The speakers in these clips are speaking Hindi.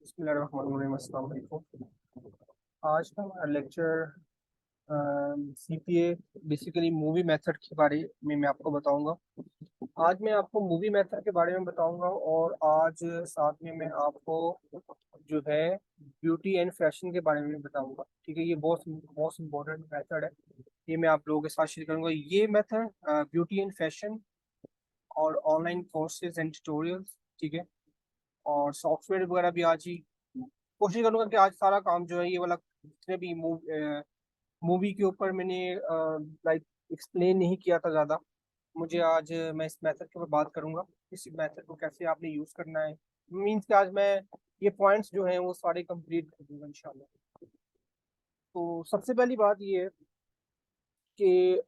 बिस्मिल्लाहिर्रहमानिर्रहीम, अस्सलाम वालेकुम। आज का हमारा lecture CPA basically movie method के बारे में मैं आपको बताऊंगा। आज मैं आपको मूवी मेथड के बारे में बताऊंगा और आज साथ में मैं आपको जो है ब्यूटी एंड फैशन के बारे में बताऊंगा। ठीक है, ये बहुत मोस्ट इम्पोर्टेंट मेथड है। ये मैं आप लोगों के साथ शेयर करूंगा। ये मेथड ब्यूटी एंड फैशन और ऑनलाइन कोर्सेज एंड ट्यूटोरियल्स, ठीक है, और सॉफ्टवेयर वगैरह भी आज ही कोशिश करूंगा कि आज सारा काम जो है ये वाला जितने भी मूवी के ऊपर मैंने लाइक एक्सप्लेन नहीं किया था ज़्यादा। मुझे आज मैं इस मेथड के ऊपर बात करूंगा, इस मेथड को कैसे आपने यूज़ करना है। मीन्स कि आज मैं ये पॉइंट्स जो हैं वो सारे कंप्लीट कर दूंगा इंशाल्लाह। तो सबसे पहली बात ये है कि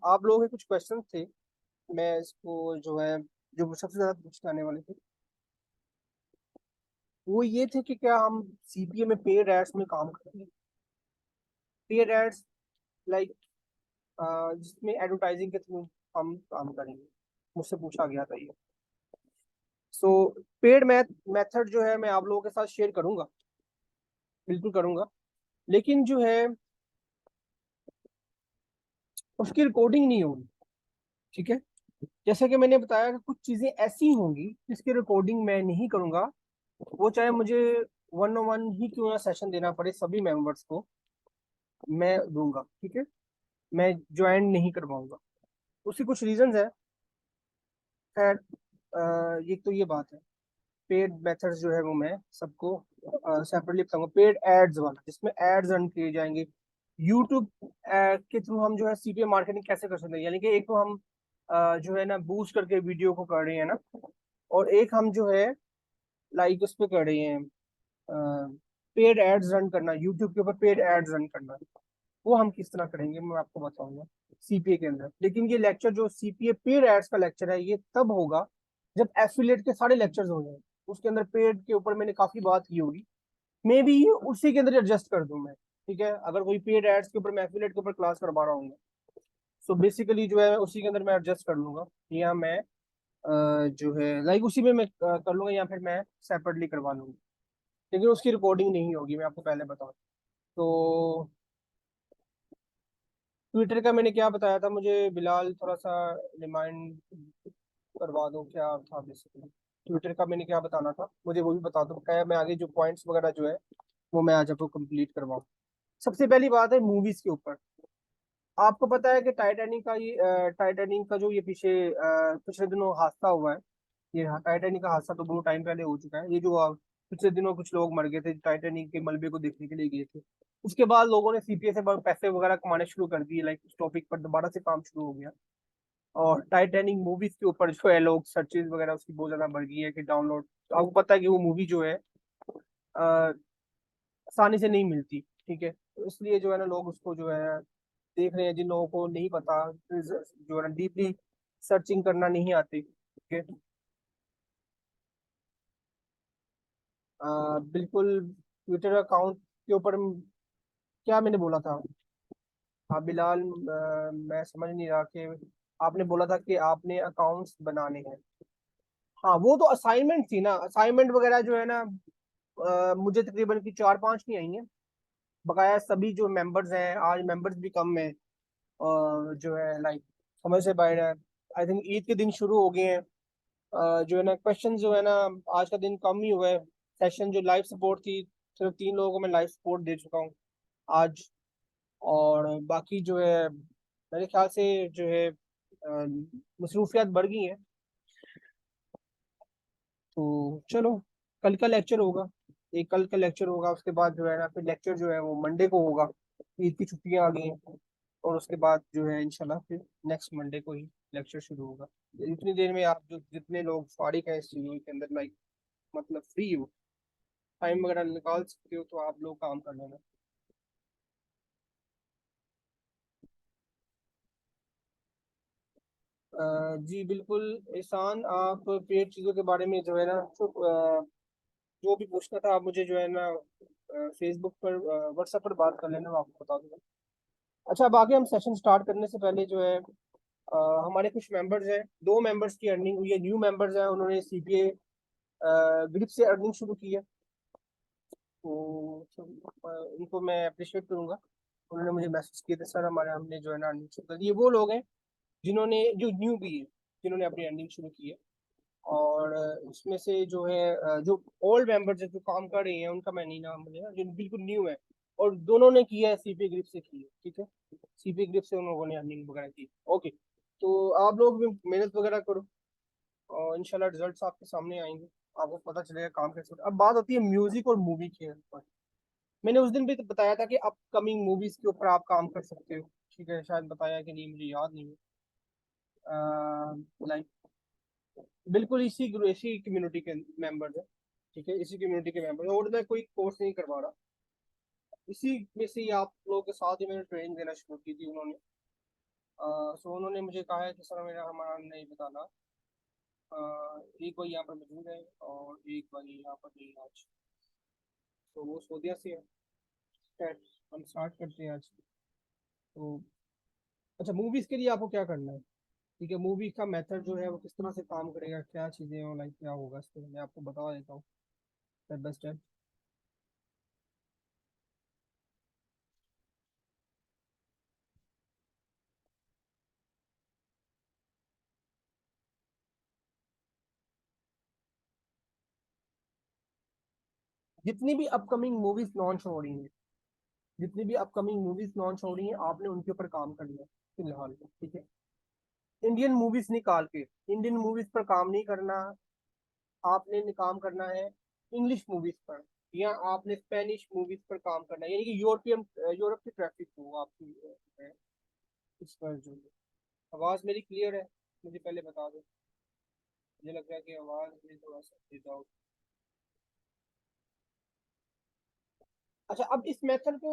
आप लोगों के कुछ क्वेश्चन थे, मैं इसको जो है जो सबसे ज़्यादा पूछने आने वाले थे वो ये थे कि क्या हम सीपीए में पेड एड्स में काम करेंगे। पेड एड्स लाइक जिसमें एडवर्टाइजिंग के थ्रू हम काम करेंगे, मुझसे पूछा गया था ये। सो पेड मेथड जो है मैं आप लोगों के साथ शेयर करूंगा, बिल्कुल करूंगा, लेकिन जो है उसकी रिकॉर्डिंग नहीं होगी। ठीक है, जैसे कि मैंने बताया कि कुछ चीजें ऐसी होंगी जिसकी रिकॉर्डिंग मैं नहीं करूंगा, वो चाहे मुझे 1-on-1 ही क्यों ना सेशन देना पड़े, सभी मेंबर्स को मैं दूंगा। ठीक है, मैं ज्वाइन नहीं करवाऊंगा। उसकी कुछ रीजंस है। खैर, ये तो ये बात है। पेड मेथड्स जो है वो मैं सबको सेपरेटली बताऊंगा। पेड एड्स वाला जिसमें एड्स रन किए जाएंगे यूट्यूब के थ्रू, हम जो है सीपीए मार्केटिंग कैसे कर सकते हैं। यानी कि एक तो हम जो है ना बूस्ट करके वीडियो को कर रहे हैं ना, और एक हम जो है लाइक उस पर कर रहे हैं पेड एड्स रन करना, यूट्यूब के ऊपर पेड एड्स रन करना। वो हम किस तरह करेंगे मैं आपको बताऊंगा सीपीए के अंदर। लेकिन ये लेक्चर जो सीपीए पेड एड्स का लेक्चर है ये तब होगा जब एफिलिएट के सारे लेक्चर्स हो जाए। उसके अंदर पेड के ऊपर मैंने काफी बात की होगी, मे बी उसी के अंदर एडजस्ट कर दूं मैं। ठीक है, अगर कोई पेड एड्स के ऊपर मैं एफिलिएट के ऊपर क्लास करवा रहा हूँ, सो बेसिकली जो है उसी के अंदर मैं एडजस्ट कर लूंगा, या मैं जो है लाइक उसी में मैं कर लूंगा, या फिर मैं सेपरेटली करवा लूंगा। लेकिन उसकी रिकॉर्डिंग नहीं होगी, मैं आपको पहले बताऊँ तो। ट्विटर का मैंने क्या बताया था, मुझे बिलाल थोड़ा सा रिमाइंड करवा दो, क्या था बेसिकली ट्विटर का मैंने क्या बताना था, मुझे वो भी बता दो, क्या मैं आगे जो पॉइंट्स वगैरह जो है वो मैं आज आपको कंप्लीट करवाऊँ। सबसे पहली बात है मूवीज के ऊपर। आपको पता है कि टाइटैनिक का जो ये पिछले दिनों हादसा हुआ है, ये टाइटैनिक का हादसा तो बहुत टाइम पहले हो चुका है। ये जो पिछले दिनों कुछ लोग मर गए थे टाइटैनिक के मलबे को देखने के लिए गए थे, उसके बाद लोगों ने सीपीए से पैसे वगैरह कमाने शुरू कर दिए। लाइक उस टॉपिक पर दोबारा से काम शुरू हो गया, और टाइटैनिक मूवीज के ऊपर जो है लोग सर्चेज वगैरह उसकी बहुत ज्यादा बढ़ गई है कि डाउनलोड। तो आपको पता है कि वो मूवी जो है अ, आसानी से नहीं मिलती। ठीक है, तो इसलिए जो है ना लोग उसको जो है देख रहे हैं। जिन लोगों को नहीं पता, जो है ना डीपली सर्चिंग करना नहीं आती, ठीक है। बिल्कुल ट्विटर अकाउंट के ऊपर क्या मैंने बोला था। हाँ बिलाल, मैं समझ नहीं रहा कि आपने बोला था कि आपने अकाउंट्स बनाने हैं। हाँ वो तो असाइनमेंट थी ना, असाइनमेंट वगैरह जो है ना मुझे तकरीबन की 4-5 नहीं आई हैं। बकाया सभी जो मेंबर्स हैं, आज मेंबर्स भी कम है और जो है लाइक समझ से बाहर है। आई थिंक ईद के दिन शुरू हो गए हैं। जो है ना क्वेश्चन जो है ना आज का दिन कम ही हुआ है। सेशन जो लाइव सपोर्ट थी, सिर्फ 3 लोगों को मैं लाइव सपोर्ट दे चुका हूँ आज। और बाकी जो है मेरे ख्याल से जो है मसरूफियात बढ़ गई हैं। तो चलो, कल का लेक्चर होगा, एक कल का लेक्चर होगा, उसके बाद जो है ना फिर लेक्चर जो है वो मंडे को होगा। ईद की छुट्टियां आ गई हैं, और उसके बाद जो है इंशाल्लाह फिर नेक्स्ट मंडे को ही लेक्चर शुरू होगा। इतनी देर में आप जो जितने लोग फारिग हैं इस चीज़ों के अंदर, लाइक मतलब फ्री हो, टाइम वगैरह निकाल सकते हो, तो आप लोग काम कर लेना। जी बिल्कुल एहसान, आप पेड चीज़ों के बारे में जो है ना जो भी पूछना था आप मुझे जो है ना फेसबुक पर व्हाट्सएप पर बात कर लेना, मैं आपको बता दूंगा। अच्छा, अब आगे हम सेशन स्टार्ट करने से पहले जो है हमारे कुछ मेंबर्स हैं, 2 मेंबर्स की अर्निंग हुई है, न्यू मेंबर्स हैं, उन्होंने सीपीए ग्रुप से अर्निंग शुरू की है। उनको मैं अप्रिशिएट करूंगा। उन्होंने मुझे मैसेज किया था, सर हमारे हमने जो है ना अर्निंग शुरू कर दी। ये वो लोग हैं जिन्होंने, जो न्यू भी है, जिन्होंने अपनी अर्निंग शुरू की है। और इसमें से जो है जो ओल्ड मेंबर्स जो काम कर रहे हैं उनका मैं नहीं नाम लेना, जो बिल्कुल न्यू है। और दोनों ने किया है, सीपी ग्रिप से की है, ठीक है। सीपी ग्रिप से उन लोगों ने अर्निंग वगैरह की। ओके, तो आप लोग भी मेहनत वगैरह करो और इंशाल्लाह रिजल्ट्स आपके सामने आएंगे। आपको पता चलेगा काम कैसे होता है। अब बात होती है म्यूजिक और मूवी के ऊपर। मैंने उस दिन भी तो बताया था कि अपकमिंग मूवीज के ऊपर आप काम कर सकते हो, ठीक है। शायद बताया कि नहीं, मुझे याद नहीं है। लाइक बिल्कुल इसी कम्युनिटी के मेंबर्स है, ठीक है। इसी कम्युनिटी के मेंबर, और मैं कोई कोर्स नहीं करवा रहा। इसी में से ही आप लोगों के साथ ही मैंने ट्रेनिंग देना शुरू की थी उन्होंने। सो उन्होंने मुझे कहा है कि सर मेरा हमारा नहीं बताना। एक भाई यहाँ पर मौजूद है और एक भाई यहाँ पर नहीं आज। तो वो सऊदीया से है। खैर, हम स्टार्ट करते हैं आज। तो अच्छा, मूवीज के लिए आपको क्या करना है, ठीक है। मूवी का मेथड जो है वो किस तरह से काम करेगा, क्या चीज़ें हो, लाइक क्या होगा, इस पर मैं आपको बता देता हूँ स्टेप बाय स्टेप। जितनी भी अपकमिंग मूवीज लॉन्च हो रही हैं, जितनी भी अपकमिंग मूवीज लॉन्च हो रही हैं, आपने उनके ऊपर काम करना है फिलहाल, ठीक है। इंडियन मूवीज निकाल के इंडियन मूवीज पर काम नहीं करना। आपने काम करना है इंग्लिश मूवीज पर, या आपने स्पेनिश मूवीज पर काम करना है, यानी कि यूरोपियन, यूरोप की ट्रैफिक हो आपकी इस पर जो है। आवाज मेरी क्लियर है? मुझे पहले बता दो, मुझे लग रहा है कि आवाज में थोड़ा सा डाउट। अच्छा, अब इस मेथड को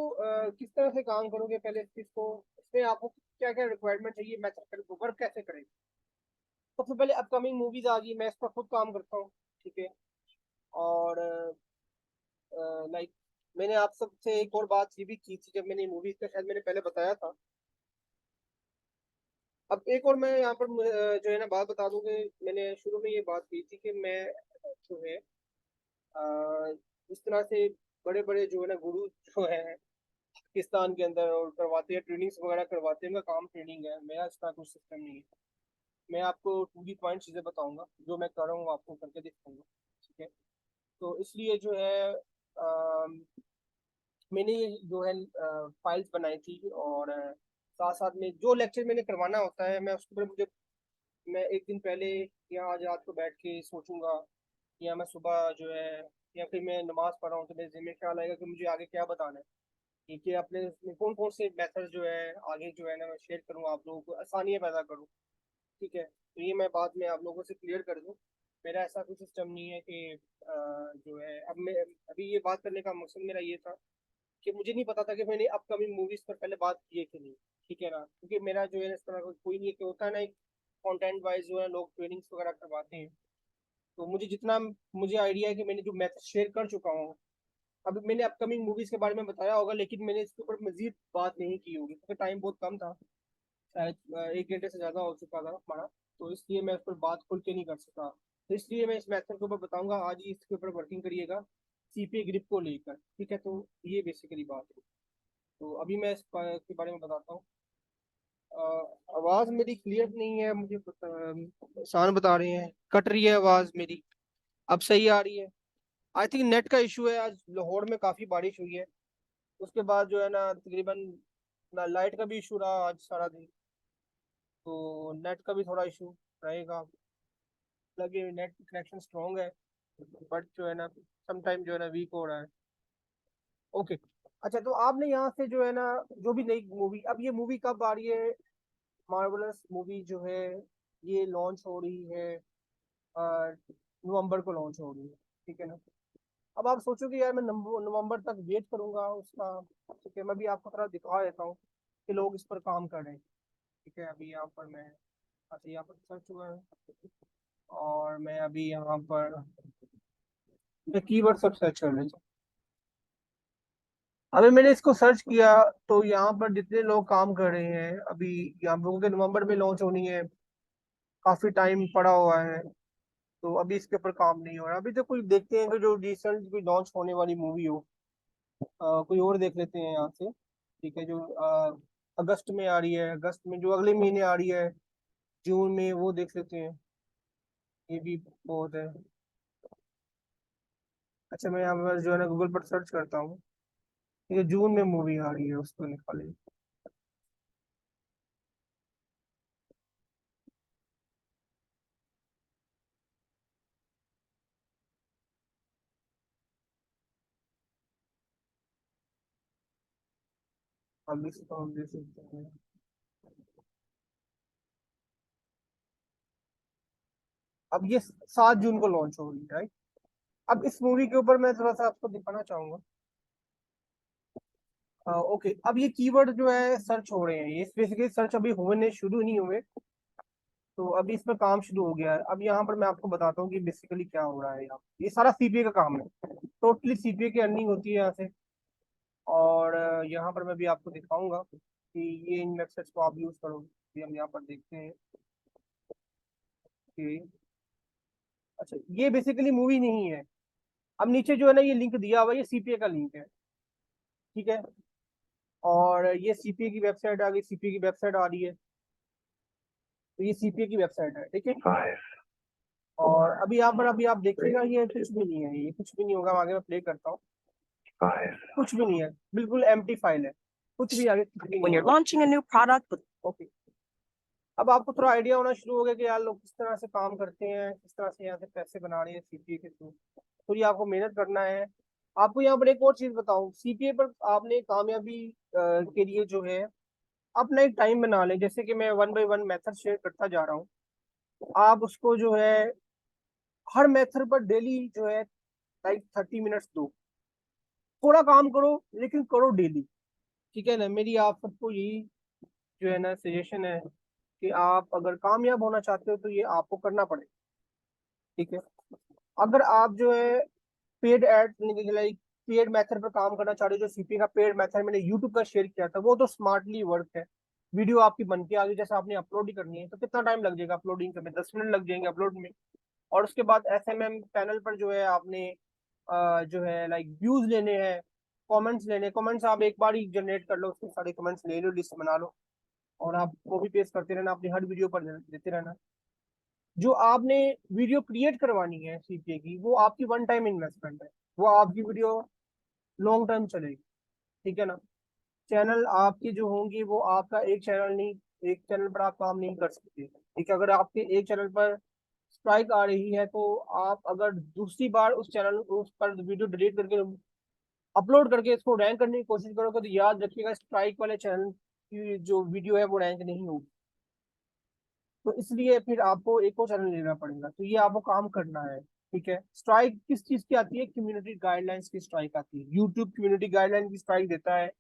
किस तरह से काम करोगे, पहले इसको, इसमें आपको क्या क्या रिक्वायरमेंट चाहिए, मेथड को वर्क कैसे करेंगे। सबसे पहले अपकमिंग मूवीज आ गई, मैं इस पर खुद काम करता हूँ, ठीक है। और लाइक मैंने आप सबसे एक और बात ये भी की थी जब मैंने मूवीज का, शायद मैंने पहले बताया था। अब एक और मैं यहाँ पर जो है ना बात बता दूं कि मैंने शुरू में ये बात की थी कि मैं जो है इस तरह से बड़े बड़े जो है ना गुरु जो है पाकिस्तान के अंदर, और करवाते हैं ट्रेनिंग्स वगैरह करवाते हैं, उनका काम ट्रेनिंग है। मेरा इसका कुछ सिस्टम नहीं है। मैं आपको टू दी पॉइंट चीज़ें बताऊंगा, जो मैं कर रहा हूँ आपको करके दिखाऊंगा, ठीक है। तो इसलिए जो है मैंने ये जो है फाइल्स बनाई थी, और साथ साथ में जो लेक्चर मैंने करवाना होता है, मैं उसके ऊपर मुझे, मैं एक दिन पहले या आज रात को बैठ के सोचूंगा, या मैं सुबह जो है, या फिर मैं नमाज पढ़ रहा हूँ तो मेरे ज़हन में ख्याल आएगा कि मुझे आगे क्या बताना है, कि अपने उसमें कौन कौन से मेथड जो है आगे जो है ना मैं शेयर करूँ, आप लोगों को आसानियाँ पैदा करूँ, ठीक है। तो ये मैं बाद में आप लोगों से क्लियर कर दूँ। मेरा ऐसा कोई सिस्टम नहीं है कि जो है, अब मैं अभी ये बात करने का मकसद मेरा ये था कि मुझे नहीं पता था कि मैंने अपकमिंग मूवीज पर पहले बात की है कि नहीं, ठीक है ना। क्योंकि मेरा जो है इस तरह का कोई नहीं है कि होता है ना, एक कंटेंट वाइज जो है लोग ट्रेनिंग्स वगैरह करवाते हैं। तो मुझे जितना मुझे आइडिया है कि मैंने जो मैथड शेयर कर चुका हूँ, अभी मैंने अपकमिंग मूवीज के बारे में बताया होगा, लेकिन मैंने इसके ऊपर मजीद बात नहीं की होगी क्योंकि टाइम बहुत कम था। शायद 1 घंटे से ज़्यादा हो चुका था हमारा। तो इसलिए मैं उस पर बात खुल के नहीं कर सका। तो इसलिए मैं इस मैथड के ऊपर बताऊंगा आज ही, इसके ऊपर वर्किंग करिएगा सीपीए ग्रिप को लेकर, ठीक है। तो ये बेसिकली बात है। तो अभी मैं के बारे में बताता हूँ। आवाज़ मेरी क्लियर नहीं है, मुझे शान बता रहे हैं कट रही है आवाज़ मेरी। अब सही आ रही है? आई थिंक नेट का इशू है, आज लाहौर में काफ़ी बारिश हुई है। उसके बाद जो है ना तकरीबन ना लाइट का भी इशू रहा आज सारा दिन। तो नेट का भी थोड़ा इशू रहेगा। लगे नेट कनेक्शन स्ट्रॉन्ग है, बट जो है ना समटाइम जो है ना वीक हो रहा है। ओके। अच्छा, तो आपने यहाँ से जो है ना, जो भी नई मूवी, अब ये मूवी कब आ रही है, मार्वलस मूवी जो है ये लॉन्च हो रही है, नवंबर को लॉन्च हो रही है, ठीक है ना। अब आप सोचो कि यार मैं नवंबर तक वेट करूंगा उसका, ठीक है। मैं भी आपको थोड़ा दिखा देता हूँ कि लोग इस पर काम कर रहे हैं, ठीक है। अभी यहाँ पर मैं, अच्छा यहाँ पर सर्च हुआ है, और मैं अभी यहाँ पर कीवर्ड सब सर्च कर रहे हैं। अभी मैंने इसको सर्च किया, तो यहाँ पर जितने लोग काम कर रहे हैं अभी, यहाँ लोगों के नवंबर में लॉन्च होनी है, काफी टाइम पड़ा हुआ है। तो अभी इसके ऊपर काम नहीं हो रहा। अभी तो कोई देखते हैं कि जो रिसेंट कोई लॉन्च होने वाली मूवी हो, कोई और देख लेते हैं यहाँ से। ठीक है, जो अगस्त में आ रही है, अगस्त में जो अगले महीने आ रही है, जून में, वो देख लेते हैं। ये भी बहुत है। अच्छा, मैं यहाँ पर जो है ना गूगल पर सर्च करता हूँ। ये जून में मूवी आ रही है, उसको निकालिए। अब इसको हम देख सकते हैं। अब ये 7 जून को लॉन्च हो रही है, राइट। अब इस मूवी के ऊपर मैं थोड़ा सा आपको दिखाना चाहूंगा। ओके, अब ये कीवर्ड जो है सर्च हो रहे हैं, ये बेसिकली सर्च अभी होने शुरू नहीं हुए। तो अभी इस पर काम शुरू हो गया है। अब यहाँ पर मैं आपको बताता हूँ कि बेसिकली क्या हो रहा है यहाँ। ये सारा सीपीए का काम है। टोटली सीपीए की अर्निंग होती है यहाँ से। और यहाँ पर मैं भी आपको दिखाऊंगा कि ये इन वेबसाइट्स को आप यूज करोगे। हम यहाँ पर देखते हैं कि अच्छा, ये बेसिकली मूवी नहीं है। अब नीचे जो है ना ये लिंक दिया हुआ है, ये सीपीए का लिंक है। ठीक है। और ये सीपीए की वेबसाइट आ गई, सीपीए की वेबसाइट आ रही है। तो ये सीपीए की वेबसाइट है, ठीक है। और अभी यहाँ पर अभी आप देखिएगा, ये कुछ भी नहीं है, ये कुछ भी नहीं होगा। आगे मैं प्ले करता हूँ। कुछ भी नहीं है, बिल्कुल एम्प्टी फाइल है। कुछ भी आगे कुछ भी When नहीं you're होगा। launching a new product with okay. अब आपको थोड़ा आइडिया होना शुरू हो गया कि यार लोग किस तरह से काम करते हैं, किस तरह से यहाँ से पैसे बना रहे हैं सीपीए के थ्रू। तो ये आपको मेहनत करना है। आपको यहाँ पर एक और चीज बताऊं, सीपीए पर आपने कामयाबी के लिए जो है अपना एक टाइम बना लें। जैसे कि मैं one by one method share करता जा रहा हूँ। आप उसको जो है हर मेथड पर डेली जो है लाइक 30 मिनट्स दो। थोड़ा काम करो, लेकिन करो डेली। ठीक है ना। मेरी आप सबको यही जो है ना सजेशन है कि आप अगर कामयाब होना चाहते हो तो ये आपको करना पड़ेगा। ठीक है। अगर आप जो है paid ad like paid method पर काम करना चाह रहे हो, जो सीपी का पेड मेथड मैंने यूट्यूब का शेयर किया था, वो तो स्मार्टली वर्क है। वीडियो आपकी बन के आ गई, जैसे आपने अपलोड ही करनी है तो कितना टाइम लग जाएगा अपलोडिंग में? 10 मिनट लग जाएंगे अपलोड में। और उसके बाद एसएमएम पैनल पर जो है आपने जो है लाइक व्यूज लेने हैं, कमेंट्स लेने। कमेंट्स आप एक बार ही जनरेट कर लो, उसके सारे कमेंट्स ले लो, लिस्ट बना लो। और आप कॉपी पेस्ट करते रहना, अपनी हर वीडियो पर देते रहना। जो आपने वीडियो क्रिएट करवानी है सीपीए की, वो आपकी वन टाइम इन्वेस्टमेंट है। वो आपकी वीडियो लॉन्ग टर्म चलेगी। ठीक है ना। चैनल आपके जो होंगे वो आपका एक चैनल नहीं, एक चैनल पर आप काम नहीं कर सकते। ठीक है। अगर आपके एक चैनल पर स्ट्राइक आ रही है तो आप अगर दूसरी बार उस चैनल उस पर वीडियो डिलीट करके अपलोड करके इसको रैंक करने की कोशिश करोगे तो याद रखिएगा स्ट्राइक वाले चैनल की जो वीडियो है वो रैंक नहीं होगी। तो इसलिए फिर आपको एक और चैनल लेना पड़ेगा। तो ये आपको काम करना है। ठीक है। स्ट्राइक किस चीज की आती है? कम्युनिटी गाइडलाइंस की स्ट्राइक आती है। यूट्यूब कम्युनिटी गाइडलाइन की स्ट्राइक देता है।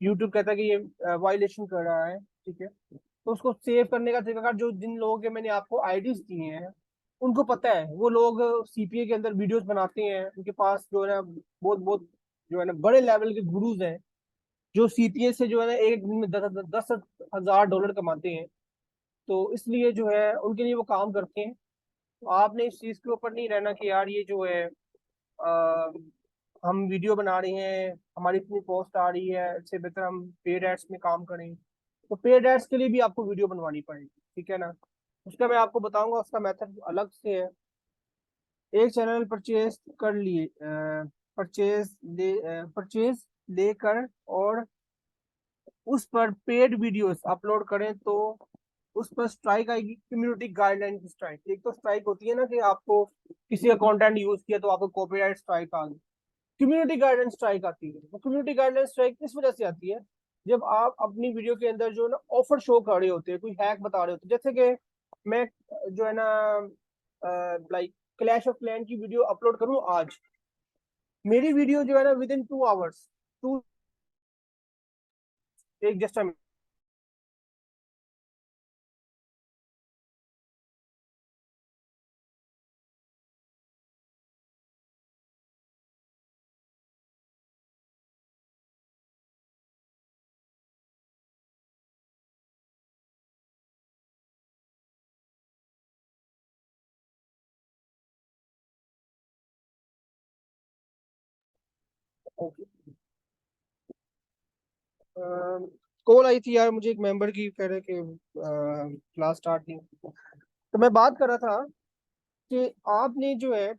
यूट्यूब कहता है कि ये वायलेशन कर रहा है। ठीक है। तो उसको सेव करने का तरीका, जो जिन लोगों के मैंने आपको आईडीज दिए हैं उनको पता है, वो लोग सीपीए के अंदर वीडियोस बनाते हैं। उनके पास जो है ना बहुत बहुत जो है ना बड़े लेवल के गुरुज हैं, जो सीपीए से जो है ना एक दिन में 10,000 डॉलर कमाते हैं। तो इसलिए जो है उनके लिए वो काम करते हैं। तो आपने इस चीज के ऊपर नहीं रहना कि यार ये जो है आ, हम वीडियो बना रहे हैं, हमारी इतनी पोस्ट आ रही है, इससे बेहतर हम पेड एड्स में काम करें। तो पेड एड्स के लिए भी आपको वीडियो बनवानी पड़ेगी। ठीक है ना। उसका मैं आपको बताऊंगा, उसका मेथड अलग से है। एक चैनल परचेज कर लिए, परचेज लेकर और उस पर पेड वीडियोस अपलोड करें तो उस पर स्ट्राइक आएगी, कम्युनिटी गाइडलाइन की स्ट्राइक। एक तो स्ट्राइक होती है ना कि आपको किसी का कंटेंट यूज किया तो आपको कॉपीराइट स्ट्राइक आ गई। कम्युनिटी गाइडलाइन स्ट्राइक आती है। तो कम्युनिटी गाइडलाइन स्ट्राइक इस वजह से आती है जब आप अपनी वीडियो के अंदर जो है ना ऑफर शो कर रहे होते हैं, कोई हैक बता रहे होते हैं। जैसे कि मैं जो है ना लाइक क्लैश ऑफ क्लैन की वीडियो अपलोड करूं आज, मेरी वीडियो जो है ना विद इन 2 आवर्स, टू, एक जस्ट कॉल आई थी यार मुझे एक मेंबर की, कह रहे कि क्लास स्टार्ट नहीं हुई। तो मैं बात कर रहा था कि आपने जो है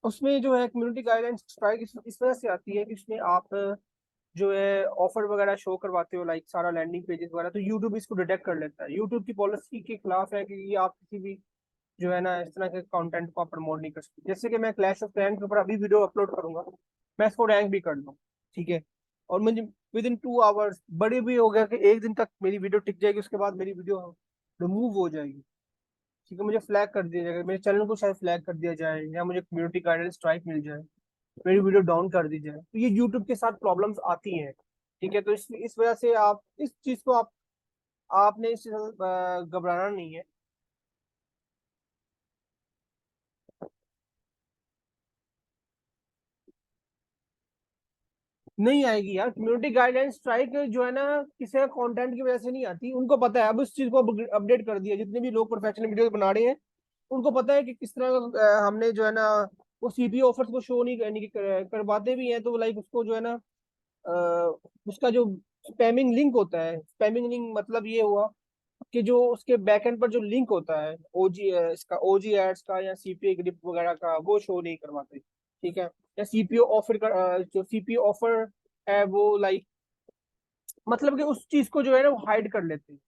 उसमें जो है कम्युनिटी गाइडलाइंस स्ट्राइक इस वजह से आती है कि उसमें आप जो है ऑफर वगैरह शो करवाते हो, लाइक सारा लैंडिंग पेजेस वगैरह, तो यूट्यूब इसको डिटेक्ट कर लेता है। यूट्यूब की पॉलिसी के खिलाफ है कि ये आप किसी भी जो है ना इस तरह के कंटेंट को आप प्रमोट नहीं कर सकते। जैसे कि मैं क्लैश ऑफ क्लैंस के ऊपर अभी वीडियो अपलोड करूंगा, मैं इसको रैंक भी कर दूँ, ठीक है, और मुझे विद इन 2 आवर्स बड़ी भी हो गया कि एक दिन तक मेरी वीडियो टिक जाएगी, उसके बाद मेरी वीडियो रिमूव हो जाएगी, ठीक है, मुझे फ्लैग कर दिया जाएगा, मेरे चैनल को शायद फ्लैग कर दिया जाए, या मुझे कम्युनिटी गाइडेंस स्ट्राइक मिल जाए, मेरी वीडियो डाउन कर दी जाए। तो ये यूट्यूब के साथ प्रॉब्लम्स आती हैं, ठीक है। तो इस वजह से आप इस चीज को आपने इस चीज़ से, घबराना नहीं है। नहीं आएगी यार, कम्युनिटी गाइडलाइंस स्ट्राइक जो है ना किसी का कंटेंट की वजह से नहीं आती, उनको पता है। अब इस चीज को अपडेट कर दिया, जितने भी लोग प्रोफेशनल वीडियो बना रहे हैं उनको पता है कि किस तरह का हमने जो है ना वो सीपीओ ऑफर्स को शो नहीं करने की करवाते भी हैं, तो लाइक उसको जो है ना अ, उसका जो स्पैमिंग लिंक होता है, स्पैमिंग लिंक मतलब ये हुआ कि जो उसके बैकएंड पर जो लिंक होता है ओजी इसका ओजी एड्स का या सीपीए ग्रिप वगैरह का, वो शो नहीं करवाते, ठीक है। या सीपीओ ऑफर का जो सीपीओ ऑफर है वो लाइक मतलब कि उस चीज को जो है ना वो हाइड कर लेते हैं,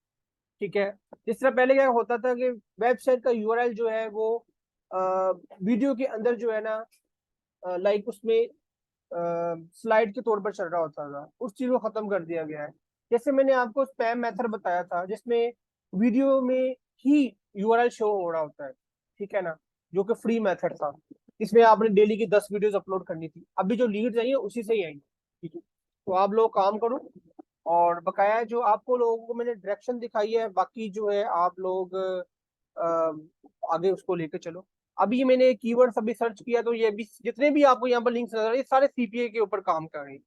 ठीक है। जिस तरह पहले क्या होता था कि वेबसाइट का यूआरएल जो है वो वीडियो के अंदर जो है ना लाइक उसमें स्लाइड के तौर पर चल रहा होता था, उस चीज को खत्म कर दिया गया है। जैसे मैंने आपको स्पैम मेथड बताया था जिसमें वीडियो में ही यूआरएल शो हो रहा होता है, ठीक है ना, जो कि फ्री मेथड था। इसमें आपने डेली की 10 वीडियोस अपलोड करनी थी, अभी जो लीड्स आई है उसी से ही आएंगी, ठीक है। तो आप लोग काम करो, और बकाया जो आपको लोगों को मैंने डायरेक्शन दिखाई है, बाकी जो है आप लोग आगे उसको लेके चलो। अभी ये मैंने कीवर्ड्स अभी सर्च किया तो ये भी जितने भी आपको यहाँ पर लिंक्स नजर आ रहे हैं सारे सीपीए के ऊपर काम कर रहे हैं।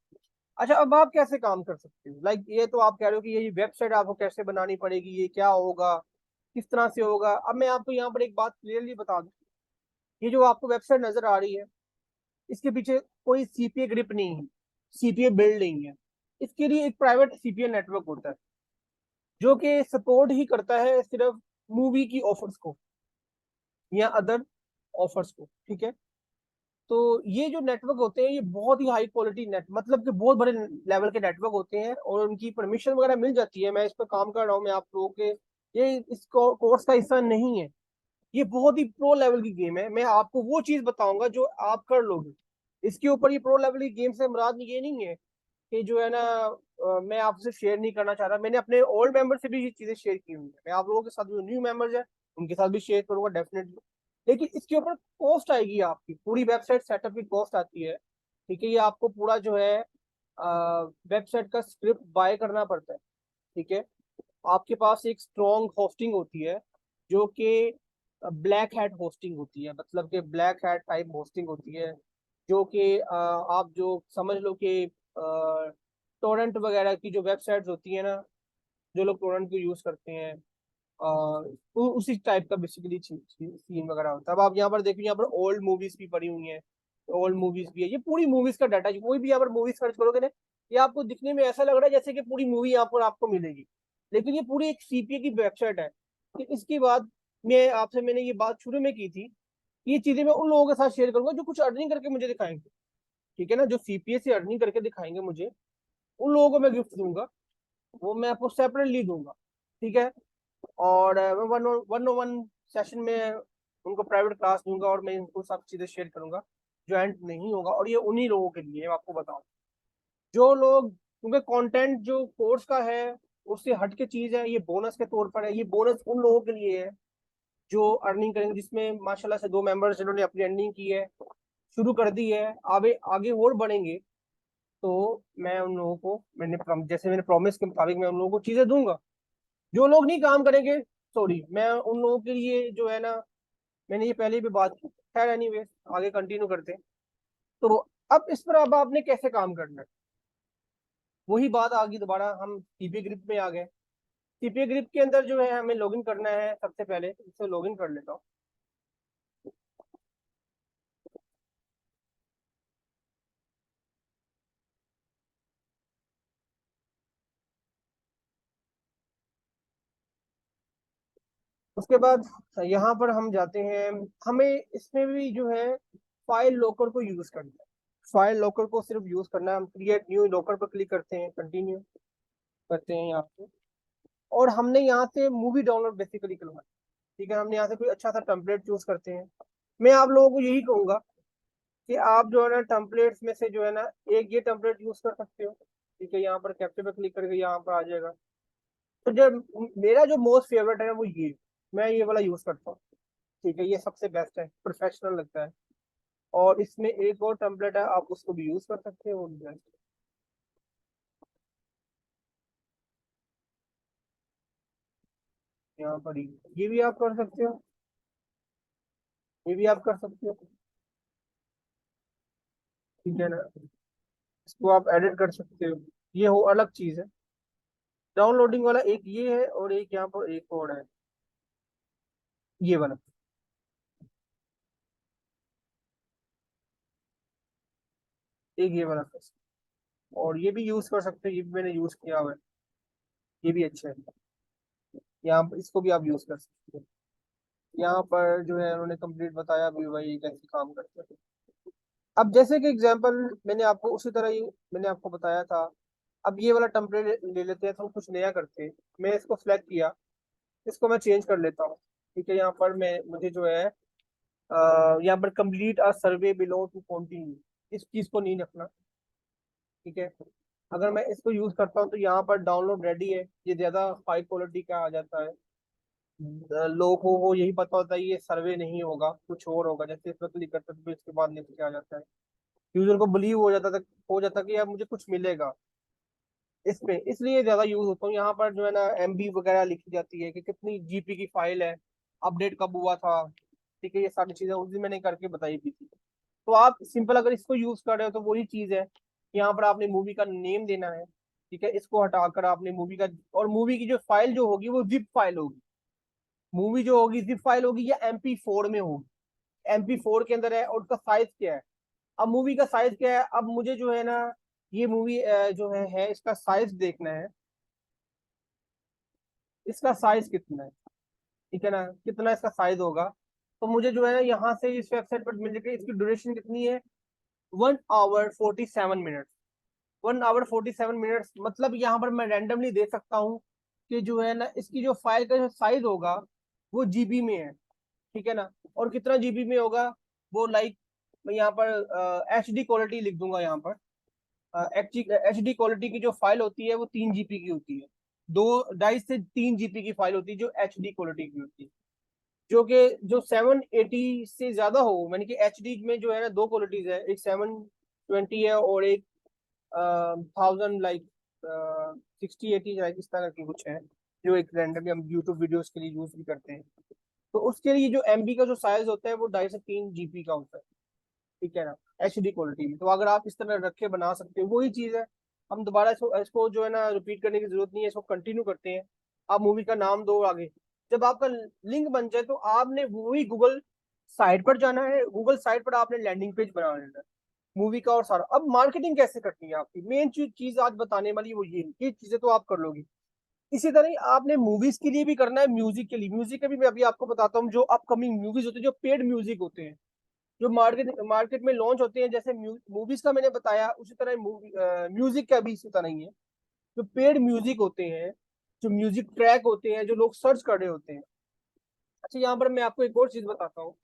अच्छा, अब आप कैसे काम कर सकते हो? लाइक ये तो आप कह रहे हो कि ये वेबसाइट आपको कैसे बनानी पड़ेगी, ये क्या होगा, किस तरह से होगा। अब मैं आपको यहाँ पर एक बात क्लियरली बता दूं, ये जो आपको वेबसाइट नजर आ रही है इसके पीछे कोई सीपीए ग्रिप नहीं है, सीपीए बिल्ड नहीं है। इसके लिए एक प्राइवेट सीपीए नेटवर्क होता है जो कि सपोर्ट ही करता है सिर्फ मूवी की ऑफर्स को या अदर ऑफर्स को, ठीक है। तो ये जो नेटवर्क होते हैं ये बहुत ही हाई क्वालिटी नेट मतलब कि बहुत बड़े लेवल के नेटवर्क होते हैं, और उनकी परमिशन वगैरह मिल जाती है। मैं इस पर काम कर रहा हूँ, मैं आप लोगों के ये इस कोर्स का हिस्सा नहीं है। ये बहुत ही प्रो लेवल की गेम है, मैं आपको वो चीज बताऊंगा जो आप कर लोगे। इसके ऊपर ये प्रो लेवल की गेम से मुराद ये नहीं है कि जो है ना मैं आपसे शेयर नहीं करना चाह रहा। मैंने अपने ओल्ड मेंबर से भी ये चीजें शेयर की हुई है, मैं आप लोगों के साथ जो न्यू मेंबर्स हैं उनके साथ भी शेयर करूंगा डेफिनेटली। लेकिन इसके ऊपर कॉस्ट आएगी, आपकी पूरी वेबसाइट सेटअप की कॉस्ट आती है, ठीक है। ये आपको पूरा जो है वेबसाइट का स्क्रिप्ट बाय करना पड़ता है, ठीक है। आपके पास एक स्ट्रॉन्ग होस्टिंग होती है जो कि ब्लैक हैट होस्टिंग होती है, मतलब कि ब्लैक हैट टाइप होस्टिंग होती है, जो कि आप जो समझ लो कि टोरेंट वगैरह की जो वेबसाइट्स होती है ना, जो लोग टोरेंट को यूज करते हैं उसी टाइप का बेसिकली सीन वगैरह होता है। अब आप यहाँ पर देखिए, यहाँ पर ओल्ड मूवीज भी पड़ी हुई हैं, ओल्ड मूवीज भी है, ये पूरी मूवीज का डाटा। कोई भी यहाँ पर मूवी सर्च करोगे ना, ये आपको दिखने में ऐसा लग रहा है जैसे कि पूरी मूवी यहाँ पर आपको मिलेगी, लेकिन ये पूरी एक सीपीए की वेबसाइट है। कि इसके बाद मैंने ये बात शुरू में की थी, ये चीजें मैं उन लोगों के साथ शेयर करूंगा जो कुछ अर्निंग करके मुझे दिखाएंगे, ठीक है ना, जो सीपीए से अर्निंग करके दिखाएंगे मुझे, उन लोगों को मैं गिफ्ट दूंगा, वो मैं आपको सेपरेटली दूंगा, ठीक है। और मैं वन वन सेशन में उनको प्राइवेट क्लास दूंगा और मैं उनको सब चीज़ें शेयर करूंगा। जो एंड नहीं होगा, और ये उन्हीं लोगों के लिए है, मैं आपको बताऊं, जो लोग, क्योंकि कंटेंट जो कोर्स का है उससे हट के चीज़ है, ये बोनस के तौर पर है। ये बोनस उन लोगों के लिए है जो अर्निंग करेंगे, जिसमें माशाल्लाह से 2 मेंबर्स जिन्होंने अपनी अर्निंग की है, शुरू कर दी है, आगे आगे और बढ़ेंगे। तो मैं उन लोगों को जैसे मैंने प्रॉमिस के मुताबिक मैं उन लोगों को चीज़ें दूंगा। जो लोग नहीं काम करेंगे, सॉरी, मैं उन लोगों के लिए जो है ना, मैंने ये पहले भी बात की। खैर एनीवे, आगे कंटिन्यू करते हैं। तो अब इस पर अब आपने कैसे काम करना है, वही बात आ गई दोबारा, हम सीपीए ग्रिप में आ गए। सीपीए ग्रिप के अंदर जो है हमें लॉगिन करना है। सबसे पहले इससे लॉगिन कर लेता हूँ। उसके बाद यहाँ पर हम जाते हैं, हमें इसमें भी जो है फाइल लॉकर को यूज करना है। फाइल लॉकर को सिर्फ यूज करना है, हम क्रिएट न्यू लॉकर पर क्लिक करते हैं, कंटिन्यू करते हैं यहाँ पे, और हमने यहाँ से मूवी डाउनलोड बेसिकली करवाना है। ठीक है, हमने यहाँ से कोई अच्छा सा टेम्पलेट चूज करते हैं। मैं आप लोगों को यही कहूंगा कि आप जो है ना टेम्पलेट्स में से जो है ना एक ये टेम्पलेट यूज कर सकते हो। ठीक है, यहाँ पर कैप्चर पे क्लिक करके यहाँ पर आ जाएगा। तो जब मेरा जो मोस्ट फेवरेट है वो ये, मैं ये वाला यूज करता हूँ। ठीक है, ये सबसे बेस्ट है, प्रोफेशनल लगता है। और इसमें एक और टेम्पलेट है, आप उसको भी यूज कर सकते हो, वो भी बेस्ट है। यहाँ पर ये भी आप कर सकते हो, ये भी आप कर सकते हो। ठीक है ना, इसको आप एडिट कर सकते हो, ये हो अलग चीज है। डाउनलोडिंग वाला एक ये है, और एक यहाँ पर एक और है, ये वाला। एक ये वाला है। और ये भी यूज कर सकते हो, ये भी मैंने यूज किया हुआ है, ये भी अच्छा है। यहाँ पर इसको भी आप यूज कर सकते हो। यहाँ पर जो है उन्होंने कंप्लीट बताया भी भाई ये कैसे काम करते हैं। अब जैसे कि एग्जांपल मैंने आपको उसी तरह ही मैंने आपको बताया था। अब ये वाला टेम्पलेट ले लेते हैं, तो हम कुछ नया करते हैं। मैं इसको सिलेक्ट किया, इसको मैं चेंज कर लेता हूँ। ठीक है, यहाँ पर मैं मुझे जो है यहाँ पर complete a survey below to continue, इस चीज को नहीं रखना। ठीक है, अगर मैं इसको यूज करता हूँ तो यहाँ पर डाउनलोड रेडी है, ये ज्यादा हाई क्वालिटी का आ जाता है। लोगों को यही पता होता है ये सर्वे नहीं होगा, कुछ और होगा। जैसे इस पर क्लिक करते हैं तो इसके बाद नीचे आ जाता है। यूजर को बिलीव हो जाता कि यार मुझे कुछ मिलेगा इस पे, इसलिए ज्यादा यूज होता हूँ। यहाँ पर जो है ना एमबी वगैरह लिखी जाती है कि कितनी जीबी की फाइल है, अपडेट कब हुआ था। ठीक है, ये सारी चीजें उस दिन मैंने करके बताई भी थी। तो आप सिंपल अगर इसको यूज कर रहे हो तो वही चीज है, यहाँ पर आपने मूवी का नेम देना है। ठीक है, इसको हटाकर आपने मूवी का, और मूवी की जो फाइल जो होगी वो जिप फाइल होगी। मूवी जो होगी जिप फाइल होगी या MP4 में होगी। MP4 के अंदर है, और उसका साइज क्या है। अब मूवी का साइज क्या है, अब मुझे जो है ना ये मूवी जो है इसका साइज देखना है। इसका साइज कितना है, ठीक है ना, कितना इसका साइज होगा। तो मुझे जो है ना यहाँ से इस वेबसाइट पर मिल जाएगी। इसकी ड्यूरेशन कितनी है, 1 आवर 47 मिनट। 1 आवर 47 मिनट, मतलब यहाँ पर मैं रैंडमली दे सकता हूँ कि जो है ना इसकी जो फाइल का जो साइज होगा वो जीबी में है। ठीक है ना, और कितना जीबी में होगा, वो लाइक मैं यहाँ पर HD क्वालिटी लिख दूंगा। यहाँ पर HD क्वालिटी की जो फाइल होती है वो 3 GB की होती है। 2 2.5 से 3 GB की फाइल होती है जो HD क्वालिटी की होती है। जो कि जो 780 से ज्यादा हो, मैंने कि HD में जो है ना दो क्वालिटीज है, एक 720 है और एक 1000 लाइक 6080 इस तरह की कुछ है, जो एक रैंडमली हम यूट्यूब वीडियोस के लिए यूज भी करते हैं। तो उसके लिए जो MB का जो साइज होता है वो 2.5 से 3 GB का होता है। ठीक है ना, HD क्वालिटी में। तो अगर आप इस तरह रख के बना सकते हो, वही चीज है। हम दोबारा इसको जो है ना रिपीट करने की जरूरत नहीं है, इसको कंटिन्यू करते हैं। आप मूवी का नाम दो आगे। जब आपका लिंक बन जाए तो आपने वही गूगल साइट पर जाना है, गूगल साइट पर आपने लैंडिंग पेज बना लेना है मूवी का। और सारा अब मार्केटिंग कैसे करनी है आपकी मेन चीज आज बताने वाली वो ये चीजें तो आप कर लोगी। इसी तरह ही आपने मूवीज के लिए भी करना है, म्यूजिक के लिए। म्यूजिक के भी मैं अभी आपको बताता हूँ, जो अपकमिंग मूवीज होते हैं, जो पेड म्यूजिक होते हैं, जो मार्केट मार्केट में लॉन्च होते हैं। जैसे मूवीज का मैंने बताया, उसी तरह म्यूजिक का भी इसी तरह ही है। जो पेड म्यूजिक होते हैं, जो म्यूजिक ट्रैक होते हैं, जो लोग सर्च कर रहे होते हैं। अच्छा, यहाँ पर मैं आपको एक और चीज बताता हूँ।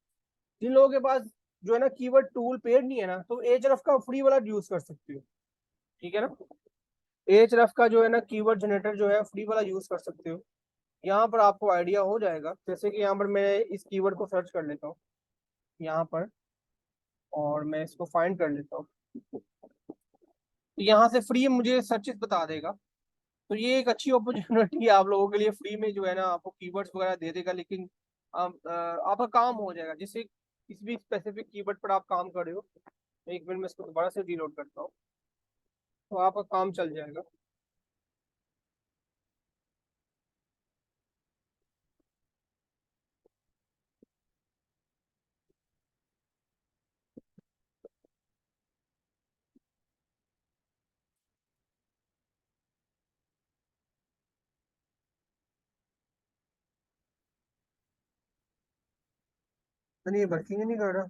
जिन लोगों के पास जो है ना कीवर्ड टूल पेड नहीं है ना, तो एhref का फ्री वाला यूज कर सकते हो। ठीक है ना, एhref का जो है ना कीवर्ड जनरेटर जो है फ्री वाला यूज कर सकते हो। यहाँ पर आपको आइडिया हो जाएगा। जैसे कि यहाँ पर मैं इस कीवर्ड को सर्च कर लेता हूँ यहाँ पर, और मैं इसको फाइंड कर लेता हूँ। तो यहाँ से फ्री मुझे सर्चेस बता देगा। तो ये एक अच्छी अपॉर्चुनिटी है आप लोगों के लिए, फ्री में जो है ना आपको कीवर्ड्स वगैरह दे देगा। लेकिन आपका काम हो जाएगा, जिससे किसी भी स्पेसिफिक कीवर्ड पर आप काम कर रहे हो। एक मिनट में इसको दोबारा से रीलोड करता हूँ, तो आपका काम चल जाएगा। नहीं, ये वर्किंग ही नहीं कर रहा।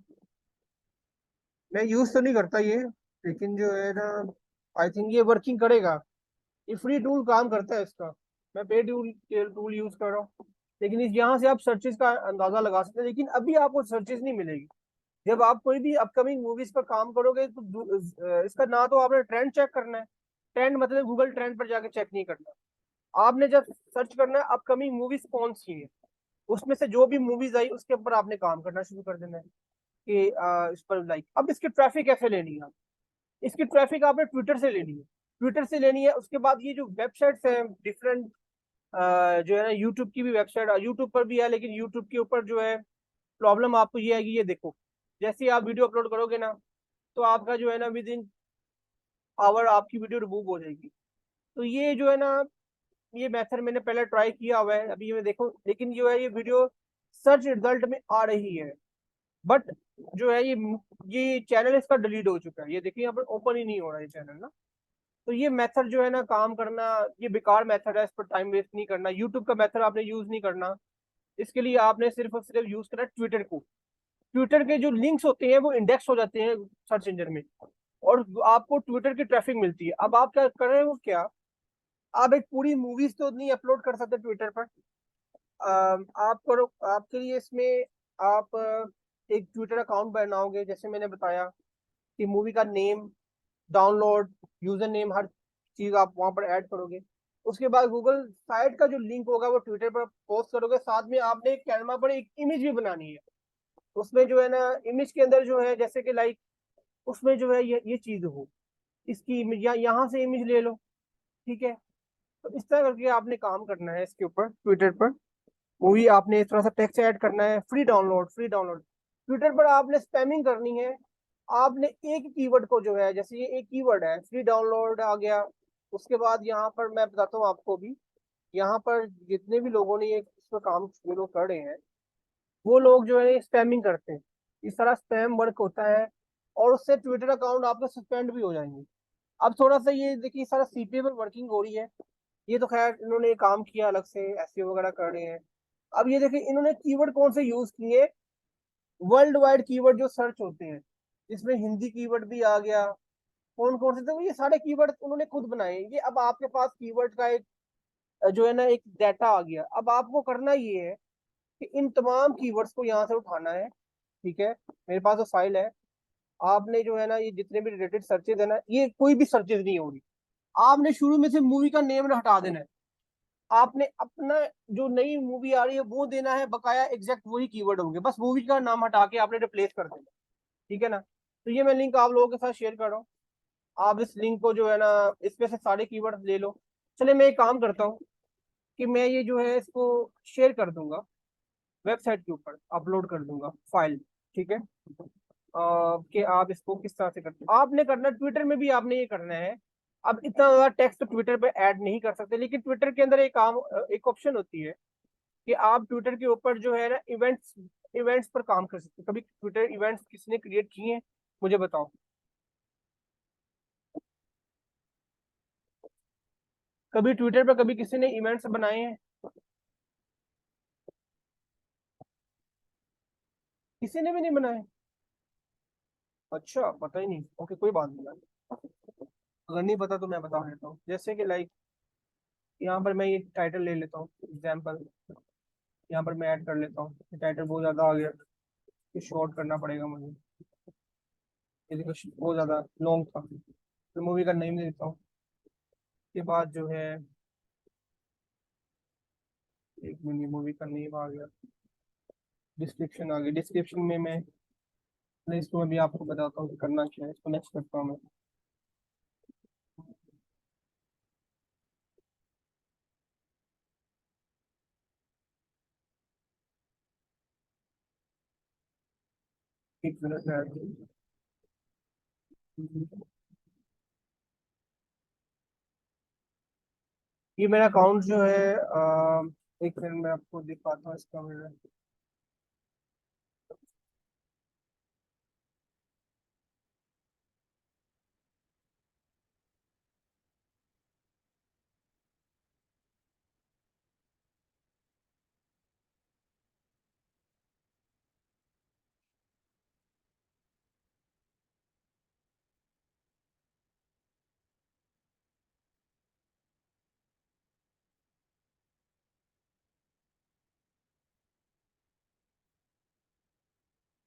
मैं यूज तो नहीं करता ये, लेकिन जो है ना, आई थिंक ये वर्किंग करेगा। ये फ्री टूल काम करता है इसका। मैं पे टूल टूल यूज कर रहा हूँ। लेकिन इस यहाँ से आप सर्चेज का अंदाजा लगा सकते हैं, लेकिन अभी आपको सर्चेज नहीं मिलेगी। जब आप कोई भी अपकमिंग मूवीज पर काम करोगे तो इसका ना तो आपने ट्रेंड चेक करना है। ट्रेंड मतलब गूगल ट्रेंड पर जाके चेक नहीं करना। आपने जब सर्च करना है अपकमिंग मूवीज कौन सी है, उसमें से जो भी मूवीज आई उसके ऊपर आपने काम करना शुरू कर देना है कि इस पर लाइक। अब इसकी ट्रैफिक कैसे लेनी है? इसकी ट्रैफिक आपने ट्विटर से लेनी है। ट्विटर से लेनी है, उसके बाद ये जो वेबसाइट्स हैं डिफरेंट, जो है ना, यूट्यूब की भी वेबसाइट यूट्यूब पर भी है, लेकिन यूट्यूब के ऊपर जो है प्रॉब्लम आपको ये आएगी, ये देखो। जैसे ही आप वीडियो अपलोड करोगे ना, तो आपका जो है ना विद इन आवर आपकी वीडियो रिमूव हो जाएगी। तो ये जो है ना, ये मेथड मैंने पहले ट्राई किया हुआ है, अभी ये देखो, लेकिन जो है ये वीडियो सर्च रिजल्ट में आ रही है। बट जो है ये चैनल इसका डिलीट हो चुका है। ये देखिए यहाँ पर ओपन ही नहीं हो रहा है चैनल ना। तो ये मेथड जो है ना काम करना, ये बेकार मेथड है। इस पर टाइम वेस्ट नहीं करना। यूट्यूब का मेथड आपने यूज नहीं करना। इसके लिए आपने सिर्फ और सिर्फ यूज करना ट्विटर को। ट्विटर के जो लिंक्स होते हैं वो इंडेक्स हो जाते हैं सर्च इंजन में, और आपको ट्विटर की ट्रैफिक मिलती है। अब आप क्या कर रहे हो, क्या आप एक पूरी मूवीज तो नहीं अपलोड कर सकते ट्विटर पर। आप करो, आपके लिए इसमें आप एक ट्विटर अकाउंट बनाओगे, जैसे मैंने बताया कि मूवी का नेम, डाउनलोड, यूजर नेम, हर चीज आप वहां पर ऐड करोगे। उसके बाद गूगल साइट का जो लिंक होगा वो ट्विटर पर पोस्ट करोगे। साथ में आपने कैनवा पर एक इमेज भी बनानी है। उसमें जो है ना, इमेज के अंदर जो है जैसे कि लाइक, उसमें जो है ये चीज हो, इसकी इमेज या यहाँ से इमेज ले लो। ठीक है। तो इस तरह करके आपने काम करना है इसके ऊपर ट्विटर पर। मूवी आपने थोड़ा सा टेक्स्ट ऐड करना है, free download, free download. Twitter पर आपने स्पैमिंग करनी है। आपने एक कीवर्ड को जो है, जैसे ये एक कीवर्ड है, फ्री डाउनलोड आ गया। उसके बाद यहाँ पर मैं बताता हूँ आपको भी, यहाँ पर जितने भी लोगों ने ये इस पर काम जो लोग कर रहे हैं, वो लोग जो है स्पैमिंग करते हैं। इस तरह स्पैम वर्क होता है, और उससे ट्विटर अकाउंट आपके सस्पेंड भी हो जाएंगे। अब थोड़ा सा ये देखिए, सारा सीपीए पर वर्किंग हो रही है। ये तो खैर इन्होंने काम किया अलग से, एसईओ वगैरह कर रहे हैं। अब ये देखिए इन्होंने कीवर्ड कौन से यूज किए, वर्ल्ड वाइड कीवर्ड जो सर्च होते हैं, इसमें हिंदी कीवर्ड भी आ गया। कौन कौन से, तो ये सारे कीवर्ड उन्होंने खुद बनाए। ये अब आपके पास कीवर्ड का एक जो है ना एक डाटा आ गया। अब आपको करना ये है कि इन तमाम कीवर्ड्स को यहाँ से उठाना है। ठीक है, मेरे पास तो फाइल है। आपने जो है ना, ये जितने भी रिलेटेड सर्चेज है ना, ये कोई भी सर्चेज नहीं होगी। आपने शुरू में से मूवी का नेम हटा देना है। आपने अपना जो नई मूवी आ रही है वो देना है, बकाया एग्जैक्ट वही कीवर्ड होंगे, बस मूवी का नाम हटा के आपने रिप्लेस कर देना। ठीक है ना। तो ये मैं लिंक आप लोगों के साथ शेयर कर रहा हूँ। आप इस लिंक को जो है ना, इसमें से सारे कीवर्ड ले लो। चले, मैं एक काम करता हूँ कि मैं ये जो है इसको शेयर कर दूंगा, वेबसाइट के ऊपर अपलोड कर दूंगा फाइल। ठीक है। कि आप इसको किस तरह से करते हो, आपने करना ट्विटर में भी आपने ये करना है। अब इतना ज्यादा टेक्स्ट ट्विटर पे ऐड नहीं कर सकते, लेकिन ट्विटर के अंदर एक काम, एक ऑप्शन होती है कि आप ट्विटर के ऊपर जो है ना इवेंट्स, इवेंट्स पर काम कर सकते हो। कभी ट्विटर इवेंट्स किसने क्रिएट किए हैं, मुझे बताओ। कभी ट्विटर पर कभी किसी ने इवेंट्स बनाए हैं? किसी ने भी नहीं बनाए? अच्छा, पता ही नहीं। ओके, कोई बात नहीं यार। अगर नहीं पता तो मैं बता देता हूँ। जैसे कि लाइक, यहाँ पर मैं ये टाइटल ले लेता हूँ एग्जाम्पल। यहाँ पर मैं ऐड कर लेता हूँ। ये टाइटल बहुत ज्यादा आ गया, ये शॉर्ट करना पड़ेगा मुझे। ये देखो बहुत ज्यादा लॉन्ग था, तो मूवी का नेम देता हूँ। के बाद जो है, एक मिनट, मूवी का नेम आ गया, डिस्क्रिप्शन आ गया। डिस्क्रिप्शन में मैं, नहीं, इसको मैं भी आपको बताता हूँ कि करना क्या है। इसको नेक्स्ट करता हूँ मैं। एक मिनट में add करूँ। ये मेरा अकाउंट जो है, एक मिनट में आपको दिखाता हूँ इसका मेरा।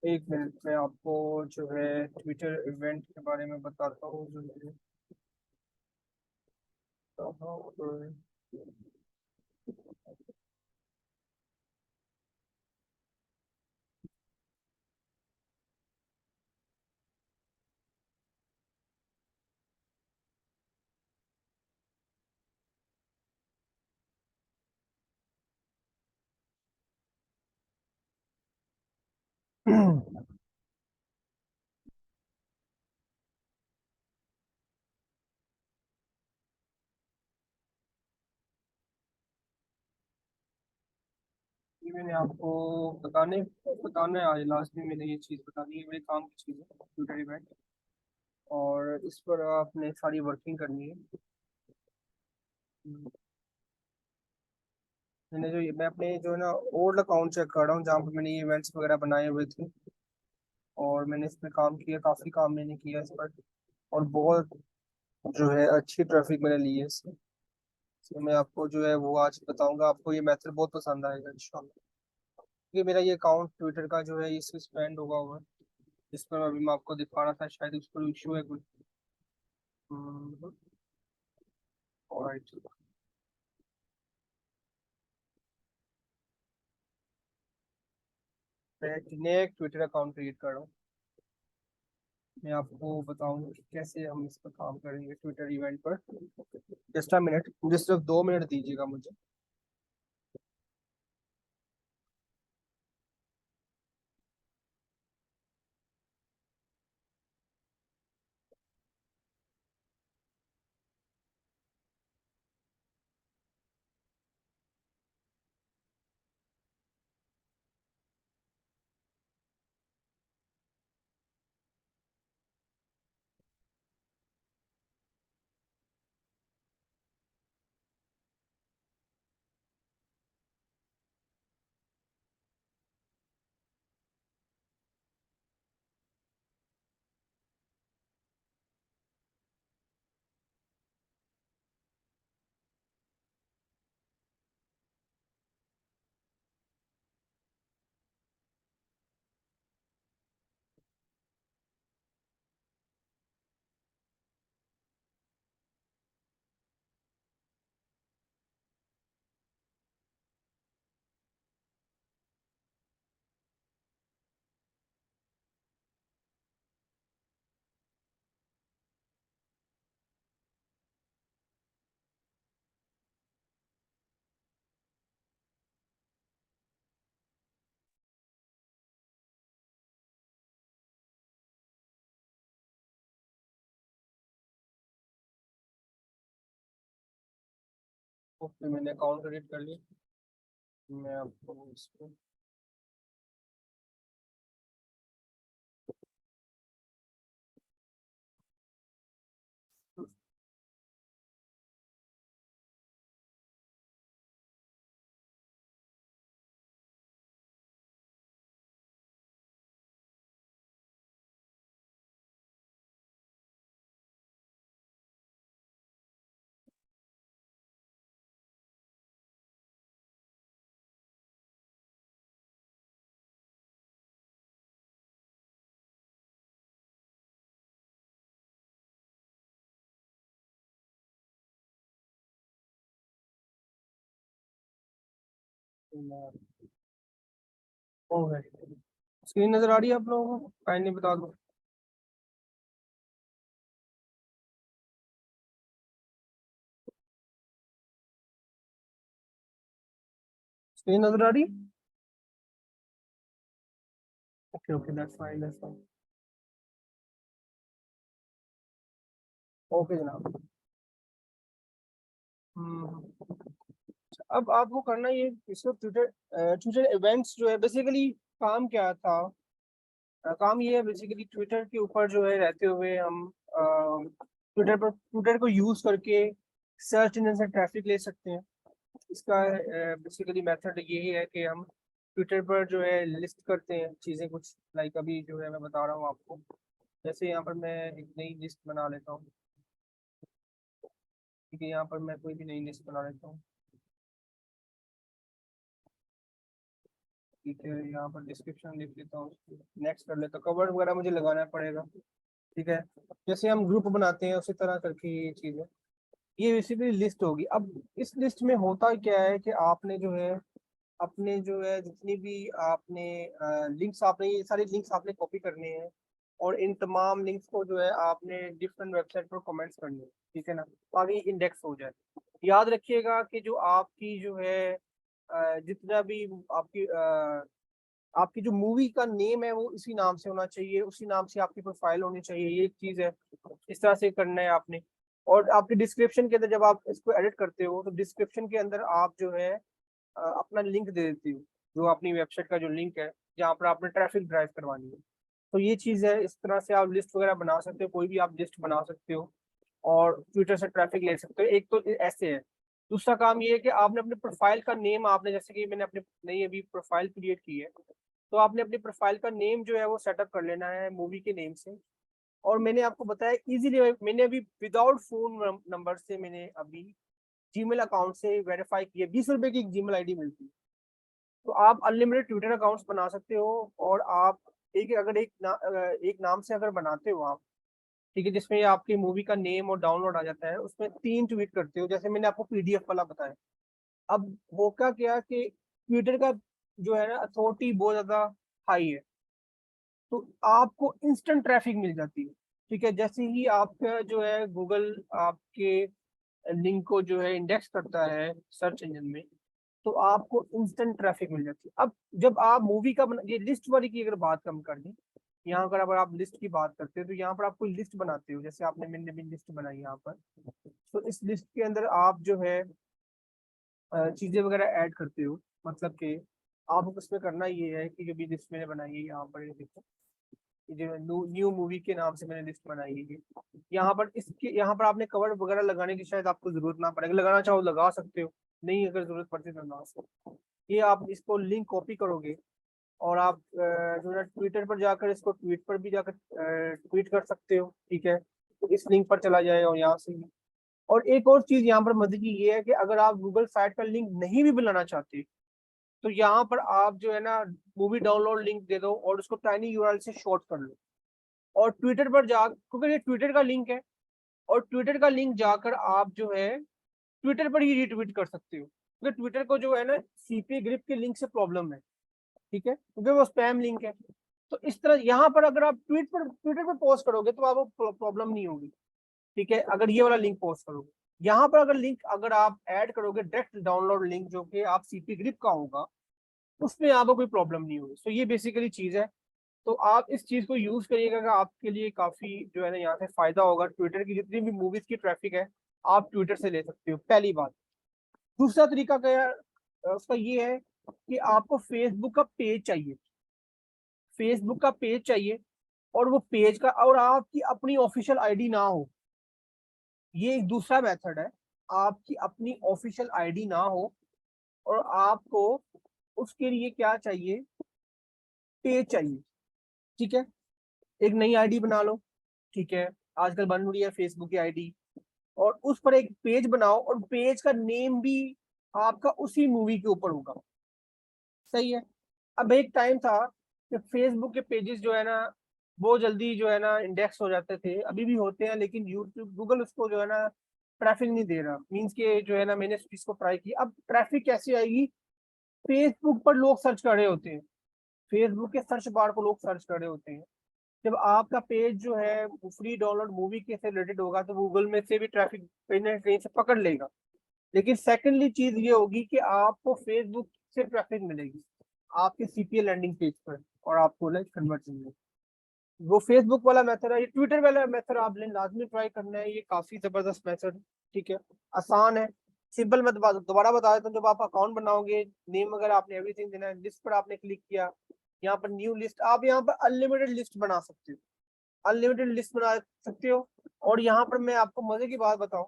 एक मिनट में आपको जो है ट्विटर इवेंट के बारे में बताता हूँ जो है। कहाँ पर- ये मैंने आपको बताना है, आज लास्ट में मैंने ये चीज़ बतानी है, मेरे काम की चीज़ है ट्विटर इवेंट। और इस पर आपने सारी वर्किंग करनी है। मैं अपने जो है ना ओल्ड अकाउंट चेक कर रहा हूँ जहाँ पर मैंने ये इवेंट्स वगैरह बनाए हुए थे। और मैंने इस पर काम किया, काफ़ी काम मैंने किया इस पर। और बहुत जो है अच्छी ट्रैफिक मैंने ली है इससे। तो मैं आपको जो है वो आज बताऊंगा, आपको ये मेथड बहुत पसंद आएगा इंशाल्लाह। ये मेरा ये अकाउंट ट्विटर का जो है ये सस्पेंड होगा हुआ है। जिस पर अभी मैं आपको दिखा रहा था, शायद उस पर इशू है कुछ। ऑलराइट। मैं एक नया एक ट्विटर अकाउंट क्रिएट कर रहा हूँ। मैं आपको बताऊंगा कि कैसे हम इस पर काम करेंगे ट्विटर इवेंट पर। जस्ट अ मिनट, मुझे सिर्फ 2 मिनट दीजिएगा मुझे। ओके, मैंने अकाउंट क्रिएट कर लिया। मैं आपको इसको हो गए। स्क्रीन नजर आ रही है आप लोगों को? काइंडली बता दो। स्क्रीन नजर आ रही है? Okay okay, that's fine, that's fine. Okay जनाब। हम्म। अब आपको करना ये इसको ट्विटर ट्विटर इवेंट्स जो है बेसिकली काम क्या था। काम ये है बेसिकली ट्विटर के ऊपर जो है रहते हुए हम ट्विटर को यूज करके सर्च इंजन से ट्रैफिक ले सकते हैं। इसका बेसिकली मेथड यही है कि हम ट्विटर पर जो है लिस्ट करते हैं चीज़ें कुछ, लाइक अभी जो है मैं बता रहा हूँ आपको। जैसे यहाँ पर मैं एक नई लिस्ट बना लेता हूँ। ठीक है, यहाँ पर मैं कोई भी नई लिस्ट बना लेता हूँ। ठीक है, यहाँ पर डिस्क्रिप्शन लिख लेता हूँ, नेक्स्ट कर लेता हूँ, कवर वगैरह मुझे लगाना पड़ेगा। ठीक है, जैसे हम ग्रुप बनाते हैं उसी तरह करके ये चीज़ है। ये बेसिकली लिस्ट होगी। अब इस लिस्ट में होता क्या है कि आपने जो है अपने जो है जितनी भी आपने लिंक्स, आपने ये सारे लिंक्स आपने कॉपी करने हैं और इन तमाम लिंक्स को जो है आपने डिफरेंट वेबसाइट पर कमेंट्स करने हैं। ठीक है ना, ताकि इंडेक्स हो जाए। याद रखिएगा कि जो आपकी जो है जितना भी आपकी आपकी जो मूवी का नेम है वो इसी नाम से होना चाहिए, उसी नाम से आपकी प्रोफाइल होनी चाहिए, ये एक चीज है। इस तरह से करना है आपने। और आपके डिस्क्रिप्शन के अंदर जब आप इसको एडिट करते हो तो डिस्क्रिप्शन के अंदर आप जो है अपना लिंक दे देती हो, जो अपनी वेबसाइट का जो लिंक है जहाँ पर आपने ट्रैफिक ड्राइव करवानी है। तो ये चीज़ है, इस तरह से आप लिस्ट वगैरह बना सकते हो, कोई भी आप लिस्ट बना सकते हो और ट्विटर से ट्रैफिक ले सकते हो। एक तो ऐसे है। दूसरा काम ये है कि आपने अपने प्रोफाइल का नेम, आपने जैसे कि मैंने अपने नई अभी प्रोफाइल क्रिएट की है, तो आपने अपनी प्रोफाइल का नेम जो है वो सेटअप कर लेना है मूवी के नेम से। और मैंने आपको बताया इजीली, मैंने अभी विदाउट फोन नंबर से मैंने अभी जीमेल अकाउंट से वेरीफाई किया। 20 रुपए की एक जीमेल आईडी मिलती है, तो आप अनलिमिटेड ट्विटर अकाउंट्स बना सकते हो। और आप अगर एक नाम से अगर बनाते हो आप, ठीक है, जिसमें आपकी मूवी का नेम और डाउनलोड आ जाता है, उसमें 3 ट्वीट करते हो, जैसे मैंने आपको पीडीएफ वाला बताया। अब वो क्या कि ट्विटर का जो है ना अथॉरिटी बहुत ज्यादा हाई है, तो आपको इंस्टेंट ट्रैफिक मिल जाती है। ठीक है, जैसे ही आपका जो है गूगल आपके लिंक को जो है इंडेक्स करता है सर्च इंजन में, तो आपको इंस्टेंट ट्रैफिक मिल जाती है। अब जब आप मूवी का ये लिस्ट वाली की अगर बात कम कर दें, यहाँ पर अगर आप लिस्ट की बात करते हो तो यहाँ पर आप कोई लिस्ट बनाते हो, जैसे आपने मैंने भी लिस्ट बनाई यहाँ पर, तो इस लिस्ट के अंदर आप जो है चीजें वगैरह ऐड करते हो। मतलब कि आप उसमें करना ये है कि जो भी लिस्ट मैंने बनाई है यहाँ पर, ये देखो, ये जो न्यू मूवी के नाम से मैंने लिस्ट बनाई है ये, यहाँ पर इसके यहाँ पर आपने कवर वगैरह लगाने की शायद आपको जरूरत ना पड़ेगा, लगाना चाहो लगा सकते हो, नहीं अगर जरूरत पड़ती तो लगा सकते हो। ये आप इसको लिंक कॉपी करोगे और आप जो है ट्विटर पर जाकर इसको ट्वीट पर भी जाकर ट्वीट कर सकते हो। ठीक है, तो इस लिंक पर चला जाए और यहाँ से भी। और एक और चीज यहाँ पर मजे की ये है कि अगर आप गूगल साइट का लिंक नहीं भी बुलाना चाहते, तो यहाँ पर आप जो है ना मूवी डाउनलोड लिंक दे दो और उसको टाइनी यूआरएल से शॉर्ट कर लो, और ट्विटर पर जा, क्योंकि ये ट्विटर का लिंक है, और ट्विटर का लिंक जाकर आप जो है ट्विटर पर ही रीट्वीट कर सकते हो, क्योंकि ट्विटर को जो है ना सीपी ग्रिप के लिंक से प्रॉब्लम है। ठीक है, क्योंकि वो स्पैम लिंक है। तो इस तरह यहाँ पर अगर आप ट्विटर पर पोस्ट करोगे तो आपको प्रॉब्लम नहीं होगी। ठीक है, अगर ये वाला लिंक पोस्ट करोगे, यहाँ पर अगर लिंक अगर आप ऐड करोगे डायरेक्ट डाउनलोड लिंक जो कि आप सीपी ग्रिप का होगा, उसमें आपको कोई प्रॉब्लम नहीं होगी। तो ये बेसिकली चीज है। तो आप इस चीज को यूज करिएगा कि आपके लिए काफी जो है ना यहाँ से फायदा होगा। ट्विटर की जितनी भी मूवीज की ट्रैफिक है आप ट्विटर से ले सकते हो, पहली बात। दूसरा तरीका क्या है उसका, ये है कि आपको फेसबुक का पेज चाहिए, फेसबुक का पेज चाहिए, और वो पेज का और आपकी अपनी ऑफिशियल आईडी ना हो। ये एक दूसरा मेथड है, आपकी अपनी ऑफिशियल आईडी ना हो और आपको उसके लिए क्या चाहिए, पेज चाहिए। ठीक है, एक नई आईडी बना लो। ठीक है, आजकल बन रही है फेसबुक की आईडी, और उस पर एक पेज बनाओ और पेज का नेम भी आपका उसी मूवी के ऊपर होगा। सही है। अब एक टाइम था कि फेसबुक के पेजेस जो है ना वो जल्दी जो है ना इंडेक्स हो जाते थे, अभी भी होते हैं, लेकिन यूट्यूब गूगल उसको जो है ना ट्रैफिक नहीं दे रहा। मीन्स के जो है ना मैंने इस चीज को ट्राई किया। अब ट्रैफिक कैसे आएगी, फेसबुक पर लोग सर्च कर रहे होते हैं, फेसबुक के सर्च बार को लोग सर्च कर रहे होते हैं। जब आपका पेज जो है फ्री डाउनलोड मूवी के से रिलेटेड होगा तो गूगल में से भी ट्रैफिक कहीं ना कहीं से पकड़ लेगा। लेकिन सेकेंडली चीज ये होगी कि आपको फेसबुक से ट्रैफिक मिलेगी आपके सीपीए लैंडिंग पेज पर, और आपको लाइक कन्वर्जन मिलेगी। वो फेसबुक वाला मेथड है, ये ट्विटर वाला मेथड आपने लाजमी ट्राई करना है, ये काफी जबरदस्त मेथड। ठीक है, आसान है, सिंपल। मैं दोबारा बता देता हूँ। जब आप अकाउंट बनाओगे, नेम वगैरह आपने एवरीथिंग देना है, लिस्ट पर आपने क्लिक किया, यहाँ पर न्यू लिस्ट, आप यहाँ पर अनलिमिटेड लिस्ट बना सकते हो, अनलिमिटेड लिस्ट बना सकते हो। और यहाँ पर मैं आपको मजे की बात बताऊं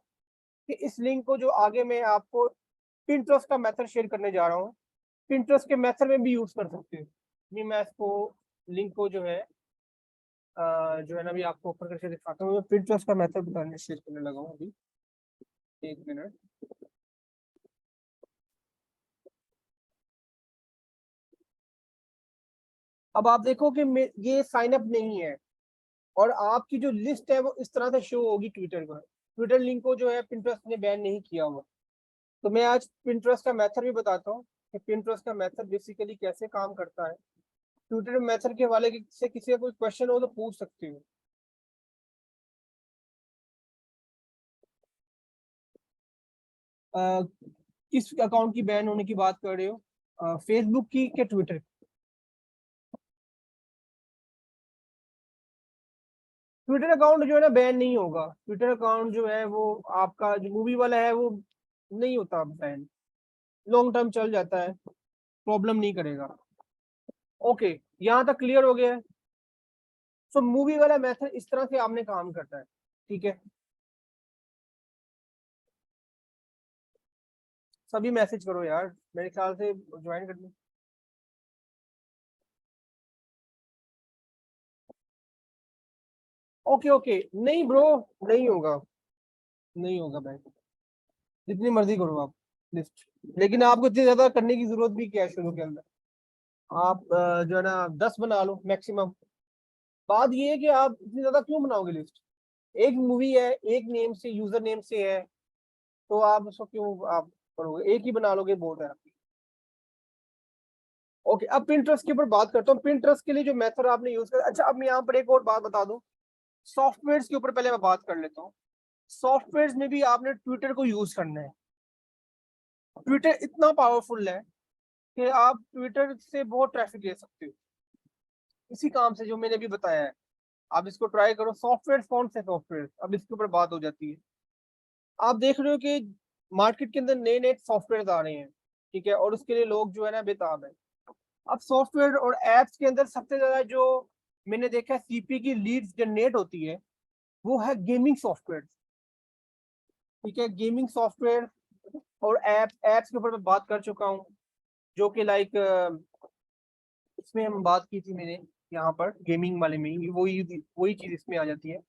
कि इस लिंक को जो आगे मैं आपको पिंटरेस्ट का मेथड शेयर करने जा रहा हूँ, पिंटरेस्ट के मेथड में भी यूज कर सकते हो। ये मैं इसको लिंक को जो है ना अभी आपको ओपन करके दिखाता हूँ। मैं पिंटरेस्ट का मेथड बताने शेयर करने लगा हूँ अभी, एक मिनट। अब आप देखो कि ये साइन अप नहीं है, और आपकी जो लिस्ट है वो इस तरह से शो होगी ट्विटर पर। ट्विटर लिंक को जो है पिंटरेस्ट ने बैन नहीं किया हुआ। तो मैं आज पिंटरेस्ट का मेथड भी बताता हूँ कि पिंटरेस्ट का मेथड बेसिकली कैसे काम करता है। ट्विटर मेथड के हवाले से किसी का कोई क्वेश्चन हो तो पूछ सकते हो। अ, किस अकाउंट की बैन होने की बात कर रहे हो, फेसबुक की क्या ट्विटर? ट्विटर अकाउंट जो है ना बैन नहीं होगा। ट्विटर अकाउंट जो है वो आपका जो मूवी वाला है वो नहीं होता बैन, लॉन्ग टर्म चल जाता है, प्रॉब्लम नहीं करेगा। ओके, यहाँ तक क्लियर हो गया है। सो मूवी वाला मेथड इस तरह से आपने काम करता है, ठीक है। सभी मैसेज करो यार, मेरे ख्याल से ज्वाइन कर लो। ओके ओके, नहीं ब्रो, नहीं होगा, नहीं होगा भाई, जितनी मर्जी करो आप लिस्ट। लेकिन आपको इतनी ज्यादा करने की जरूरत भी क्या है शुरू के अंदर। आप जो है ना 10 बना लो मैक्सिमम। बात ये है कि आप इतनी ज्यादा क्यों बनाओगे लिस्ट? एक मूवी है, एक नेम से, यूजर नेम से है, तो आप उसको क्यों आप करोगे? एक ही बना लोगे बहुत है। ओके, अब पिंटरेस्ट के ऊपर बात करता हूँ। पिंटरेस्ट के लिए जो मेथड आपने यूज कर, अच्छा अब मैं यहाँ पर एक और बात बता दूं। सॉफ्टवेयर के ऊपर पहले मैं बात कर लेता हूँ। सॉफ्टवेयर में भी आपने ट्विटर को यूज करना है। ट्विटर इतना पावरफुल है कि आप ट्विटर से बहुत ट्रैफिक ले सकते हो इसी काम से जो मैंने अभी बताया है। आप इसको ट्राई करो। सॉफ्टवेयर कौन से सॉफ्टवेयर, अब इसके ऊपर बात हो जाती है। आप देख रहे हो कि मार्केट के अंदर नए नए सॉफ्टवेयर आ रहे हैं, ठीक है, और उसके लिए लोग जो है ना बेताब है। अब सॉफ्टवेयर और एप्स के अंदर सबसे ज्यादा जो मैंने देखा है सीपी की लीड्स जनरेट होती है, वो है गेमिंग सॉफ्टवेयर, ठीक है। गेमिंग सॉफ्टवेयर और एप्स के ऊपर मैं बात कर चुका हूँ, जो कि लाइक इसमें हम बात की थी मैंने, यहाँ पर गेमिंग वाले में ही वही वही चीज इसमें आ जाती है।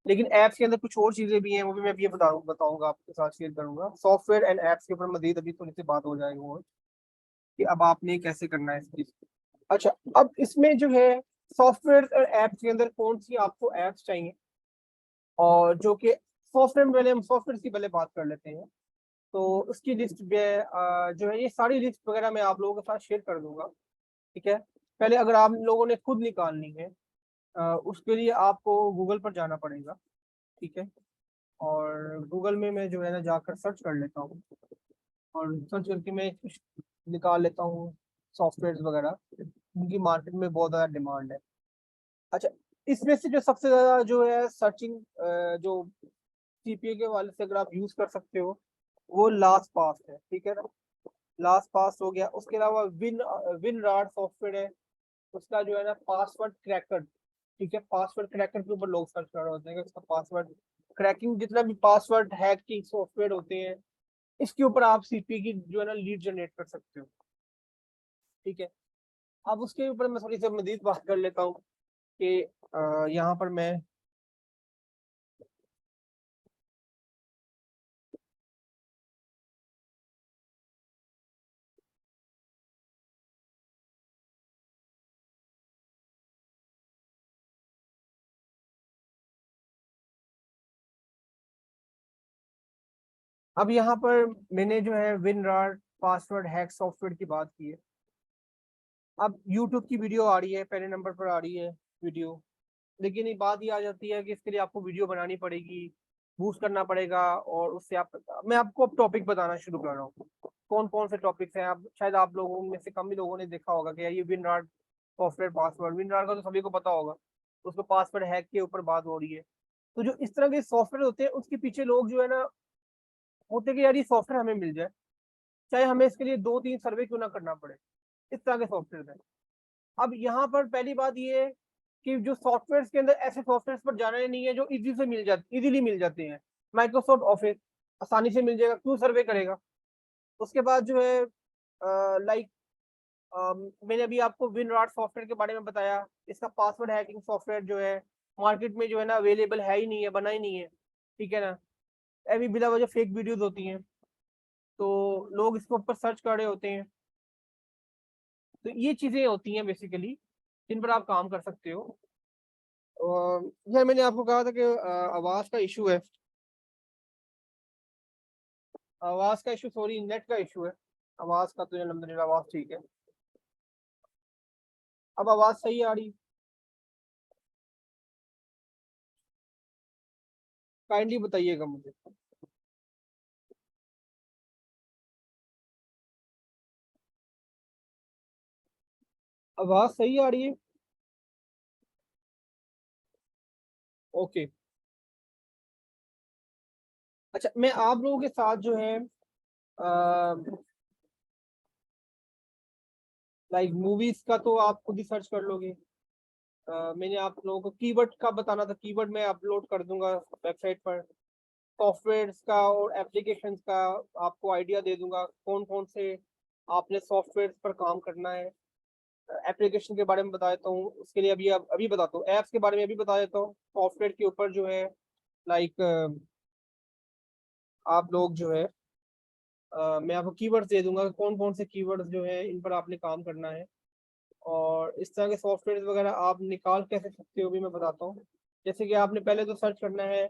लेकिन एप्स के अंदर कुछ और चीजें भी हैं, वो भी मैं अभी बताऊंगा, आपके साथ शेयर करूंगा। सॉफ्टवेयर एंड एप्स के ऊपर मजीद अभी थोड़ी सी बात हो जाएगी और कि अब आपने कैसे करना है इस चीज को। अच्छा, अब इसमें जो है सॉफ्टवेयर और एप्स के अंदर कौन सी आपको एप्स चाहिए, और जो कि सॉफ्टवेयर, पहले हम सॉफ्टवेयर की पहले बात कर लेते हैं। तो उसकी लिस्ट जो है, ये सारी लिस्ट वगैरह मैं आप लोगों के साथ शेयर कर दूंगा, ठीक है। पहले अगर आप लोगों ने खुद निकालनी है, उसके लिए आपको गूगल पर जाना पड़ेगा, ठीक है। और गूगल में मैं जो है ना जाकर सर्च कर लेता हूँ, और सर्च करके मैं कुछ निकाल लेता हूँ सॉफ्टवेयर वगैरह, उनकी मार्केट में बहुत ज़्यादा डिमांड है। अच्छा, इसमें से जो सबसे ज़्यादा जो है सर्चिंग, जो सीपीए के वाले से अगर आप यूज़ कर सकते हो, वो लास्ट पास है, ठीक है ना। लास्ट पास हो गया। उसके अलावा विन राड सॉफ्टवेयर है, उसका जो है ना पासवर्ड क्रैकर, ठीक है। पासवर्ड क्रैकर के ऊपर लोग सर्च कर रहे होते हैं कि उसका पासवर्ड क्रैकिंग, जितना भी पासवर्ड हैकिंग सॉफ्टवेयर होते हैं, इसके ऊपर आप सीपी की जो है ना लीड जनरेट कर सकते हो, ठीक है। अब उसके ऊपर मैं थोड़ी सी मजीद बात कर लेता हूँ कि यहाँ पर मैं, अब यहाँ पर मैंने जो है विनरार पासवर्ड हैक सॉफ्टवेयर की बात की है। अब यूट्यूब की वीडियो आ रही है, पहले नंबर पर आ रही है वीडियो। लेकिन एक बात ये आ जाती है कि इसके लिए आपको वीडियो बनानी पड़ेगी, बूस्ट करना पड़ेगा, और उससे आप, मैं आपको अब टॉपिक बताना शुरू कर रहा हूँ। कौन कौन से टॉपिक्स हैं, आप शायद आप लोगों में से कम ही लोगों ने देखा होगा कि यार ये विनरार सॉफ्टवेयर पासवर्ड, विनरार का तो सभी को पता होगा, उसको पासवर्ड हैक के ऊपर बात हो रही है। तो जो इस तरह के सॉफ्टवेयर होते हैं उसके पीछे लोग जो है ना होते हैं कि यार ये सॉफ्टवेयर हमें मिल जाए, चाहे हमें इसके लिए 2-3 सर्वे क्यों ना करना पड़े। इस तरह के सॉफ्टवेयर है। अब यहाँ पर पहली बात ये है कि जो सॉफ्टवेयर के अंदर ऐसे सॉफ्टवेयर पर जाना ही नहीं है जो इजीली मिल जाते हैं। माइक्रोसॉफ्ट ऑफिस आसानी से मिल जाएगा, क्यों सर्वे करेगा। उसके बाद जो है लाइक मैंने अभी आपको विनराट सॉफ्टवेयर के बारे में बताया। इसका पासवर्ड हैकिंग सॉफ्टवेयर जो है मार्केट में जो है ना अवेलेबल है ही नहीं है, बना ही नहीं है, ठीक है ना। अभी बिला वजह फेक वीडियोस होती हैं, तो लोग इसके ऊपर सर्च कर रहे होते हैं। तो ये चीजें होती हैं बेसिकली। जिन पर आप काम कर सकते हो। यार मैंने आपको कहा था कि आवाज़ का इशू है, आवाज़ का इशू, सॉरी नेट का इशू है। आवाज़ का तो अल्हम्दुलिल्लाह आवाज़ ठीक है। अब आवाज़ सही आ रही? काइंडली बताइएगा मुझे। आवाज़ सही आ रही है? ओके। अच्छा, मैं आप लोगों के साथ जो है लाइक मूवीज का तो आप खुद ही सर्च कर लोगे। मैंने आप लोगों को कीवर्ड का बताना था, कीवर्ड मैं अपलोड कर दूंगा वेबसाइट पर। सॉफ्टवेयर्स का और एप्लीकेशंस का आपको आइडिया दे दूंगा, कौन कौन से आपने सॉफ्टवेयर पर काम करना है। एप्लीकेशन के बारे में बता देता हूँ, उसके लिए अभी अभी बताता हूँ। ऐप्स के बारे में अभी बता देता हूँ। सॉफ्टवेयर के ऊपर जो है लाइक आप लोग जो है मैं आपको कीवर्ड्स दे दूंगा, कौन कौन से कीवर्ड्स जो है इन पर आपने काम करना है। और इस तरह के सॉफ्टवेयर वगैरह आप निकाल कैसे सकते हो भी मैं बताता हूँ। जैसे कि आपने पहले तो सर्च करना है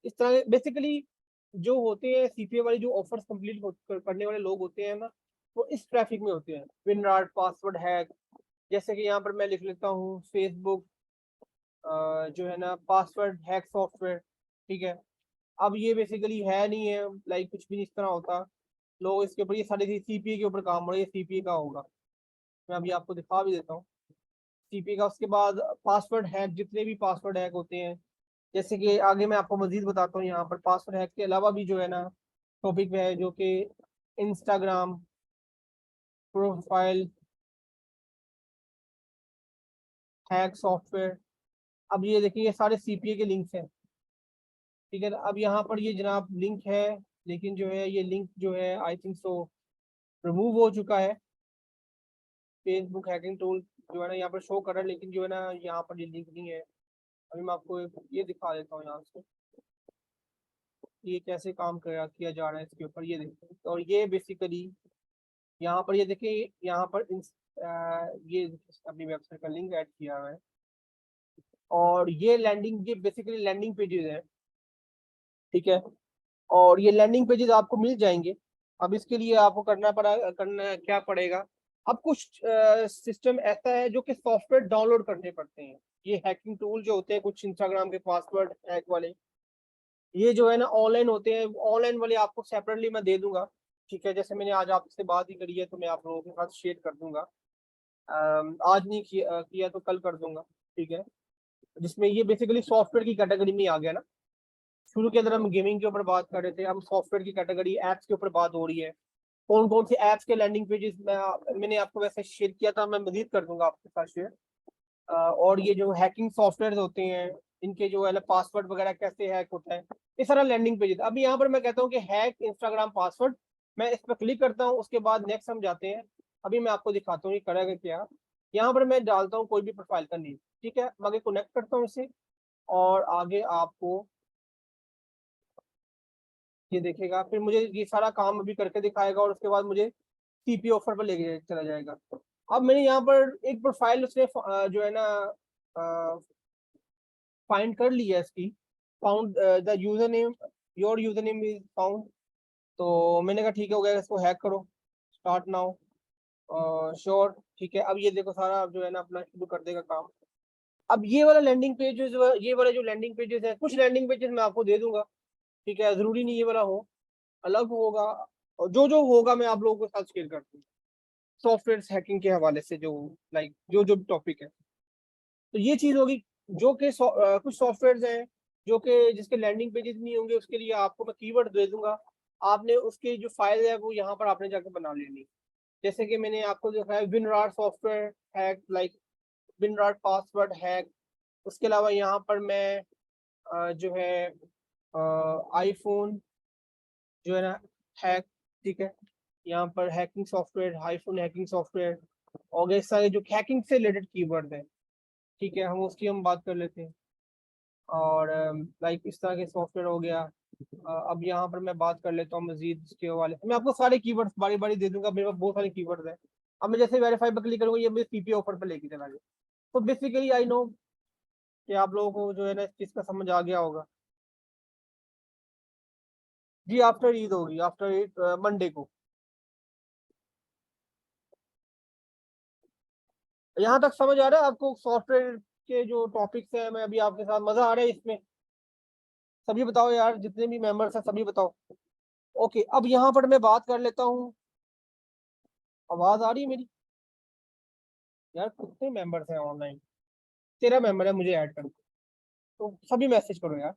इस तरह बेसिकली जो होते हैं सीपीए वाली जो ऑफर्स कंप्लीट करने वाले लोग होते हैं ना, वो इस ट्रैफिक में होते हैं। विनराट, पासवर्ड हैक, जैसे कि यहाँ पर मैं लिख लेता हूँ फेसबुक जो है ना पासवर्ड हैक सॉफ्टवेयर। ठीक है, अब ये बेसिकली है नहीं है, लाइक कुछ भी नहीं इस तरह होता। लोग इसके ऊपर ये सारे सीपीए के ऊपर काम हो रहा है, ये सीपीए का होगा। मैं अभी आपको दिखा भी देता हूँ सीपीए का। उसके बाद पासवर्ड हैक, जितने भी पासवर्ड हैक होते हैं, जैसे कि आगे मैं आपको मजीद बताता हूँ। यहाँ पर पासवर्ड हैक के अलावा भी जो है ना टॉपिक में है, जो कि इंस्टाग्राम प्रोफाइल हैक सॉफ्टवेयर। अब ये देखिए ये सारे सीपीए के लिंक्स हैं। ठीक है, अब यहाँ पर ये जनाब लिंक है, लेकिन जो है ये लिंक जो है आई थिंक सो रिमूव हो चुका है। फेसबुक हैकिंग टूल जो है ना यहाँ पर शो कर रहा है, लेकिन जो है ना यहाँ पर ये लिंक नहीं है। अभी मैं आपको ये दिखा देता हूँ यहाँ से ये कैसे काम किया जा रहा है इसके ऊपर। ये देखिए, और ये बेसिकली यहाँ पर ये देखिए, यहाँ पर ये अपनी वेबसाइट का लिंक ऐड किया हुआ है। और ये लैंडिंग, ये बेसिकली लैंडिंग पेजेस है। ठीक है, और ये लैंडिंग पेजेस आपको मिल जाएंगे। अब इसके लिए आपको करना क्या पड़ेगा। अब कुछ सिस्टम ऐसा है जो कि सॉफ्टवेयर डाउनलोड करने पड़ते हैं। ये हैकिंग टूल जो होते हैं कुछ इंस्टाग्राम के पासवर्ड हैक वाले, ये जो है ना ऑनलाइन होते हैं। ऑनलाइन वाले आपको सेपरेटली मैं दे दूंगा। ठीक है, जैसे मैंने आज आपसे बात ही करी है तो मैं आप लोगों के साथ शेयर कर दूंगा। आज नहीं किया तो कल कर दूंगा। ठीक है, जिसमें ये बेसिकली सॉफ्टवेयर की कैटेगरी में आ गया ना। शुरू के अंदर हम गेमिंग के ऊपर बात कर रहे थे, अब सॉफ्टवेयर की कैटेगरी एप्स के ऊपर बात हो रही है। कौन कौन से एप्स के लैंडिंग पेजेस मैंने आपको वैसे शेयर किया था, मैं मजीद कर दूंगा आपके साथ शेयर। और ये जो हैकिंग सॉफ्टवेयर होते हैं, इनके जो है पासवर्ड वगैरह कैसे हैक होता है, इस सारा लैंडिंग पेजेस। अब यहाँ पर मैं कहता हूँ कि हैक इंस्टाग्राम पासवर्ड, मैं इस पर क्लिक करता हूँ, उसके बाद नेक्स्ट हम जाते हैं। अभी मैं आपको दिखाता हूँ ये करेगा क्या। यहाँ पर मैं डालता हूँ कोई भी प्रोफाइल का नेम। ठीक है, मैं आगे कनेक्ट करता हूँ इसे, और आगे आपको ये देखेगा, फिर मुझे ये सारा काम अभी करके दिखाएगा, और उसके बाद मुझे सीपी ऑफर पर लेके चला जाएगा। अब मैंने यहाँ पर एक प्रोफाइल उसने जो है ना फाइंड कर ली है इसकी। Found the user name, your user name is found. तो मैंने कहा ठीक है, हो गया, इसको हैक करो, स्टार्ट नाउ, श्योर। ठीक है, अब ये देखो सारा जो है ना अपना शुरू कर देगा काम। अब ये वाला लैंडिंग पेजेस, ये वाला जो लैंडिंग पेजेस है, कुछ लैंडिंग पेजेस मैं आपको दे दूंगा। ठीक है, जरूरी नहीं ये वाला हो, अलग होगा। और जो जो होगा मैं आप लोगों के साथ शेयर करता हूँ सॉफ्टवेयर हैकिंग के हवाले से, जो लाइक जो जो टॉपिक है। तो ये चीज होगी, जो कि कुछ सॉफ्टवेयर हैं जो कि जिसके लैंडिंग पेजेस नहीं होंगे, उसके लिए आपको मैं कीवर्ड दे दूंगा। आपने उसके जो फाइल है वो यहाँ पर आपने जाकर बना लेनी। जैसे कि मैंने आपको दिखाया WinRAT software hack, like WinRAT password hack. उसके अलावा यहाँ पर मैं जो है आईफोन जो है ना हैक। ठीक है, यहाँ पर hacking software, iPhone hacking software, और ये सारे जो हैकिंग से रिलेटेड कीवर्ड है। ठीक है, हम उसकी हम बात कर लेते हैं। और लाइक इस तरह के सॉफ्टवेयर हो गया। अब यहाँ पर मैं बात कर लेता हूँ मजीद इसके हवाले से। मैं आपको सारे कीवर्ड्स बारी बारी दे दूंगा, मेरे पास बहुत सारे कीवर्ड्स हैं। अब मैं जैसे वेरीफाई पर क्लिक करूंगा, ये मुझे सीपीए ऑफर पर लेके चला गया। तो बेसिकली आई नो कि आप लोगों को जो है ना इस चीज का समझ आ गया होगा। जी आफ्टर ईद होगी, आफ्टर ईद मंडे को। यहाँ तक समझ आ रहा है आपको सॉफ्टवेयर के जो टॉपिक्स हैं, मैं अभी आपके साथ, मजा आ रहा है इसमें? सभी बताओ यार, जितने भी मेंबर्स हैं सभी बताओ। ओके, अब यहाँ पर मैं बात कर लेता हूँ। आवाज आ रही है मेरी? यार कितने मेंबर्स हैं ऑनलाइन? 13 मेंबर है, मुझे ऐड कर दो। तो सभी मैसेज करो यार।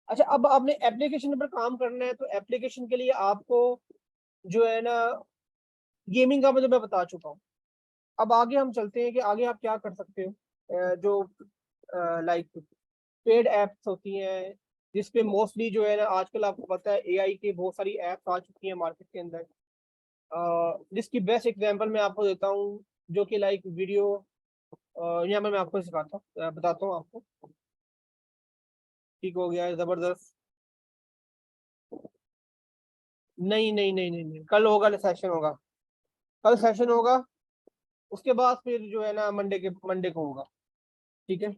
अच्छा, अब आपने एप्लीकेशन पर काम करना है, तो एप्लीकेशन के लिए आपको जो है ना, गेमिंग का मतलब मैं बता चुका हूँ। अब आगे हम चलते हैं कि आगे आप क्या कर सकते हो। जो लाइक पेड एप्स होती हैं, जिसपे मोस्टली जो है ना आजकल आपको पता है एआई की बहुत सारी एप्स आ चुकी हैं मार्केट के अंदर। जिसकी बेस्ट एग्जांपल मैं आपको देता हूँ, जो कि लाइक वीडियो, यहाँ पर मैं आपको सिखाता हूँ, बताता हूँ आपको। ठीक हो गया है, जबरदस्त। नहीं नहीं नहीं नहीं नहीं, कल होगा, सेशन होगा। कल सेशन होगा, उसके बाद फिर जो है ना मंडे को होगा। ठीक है।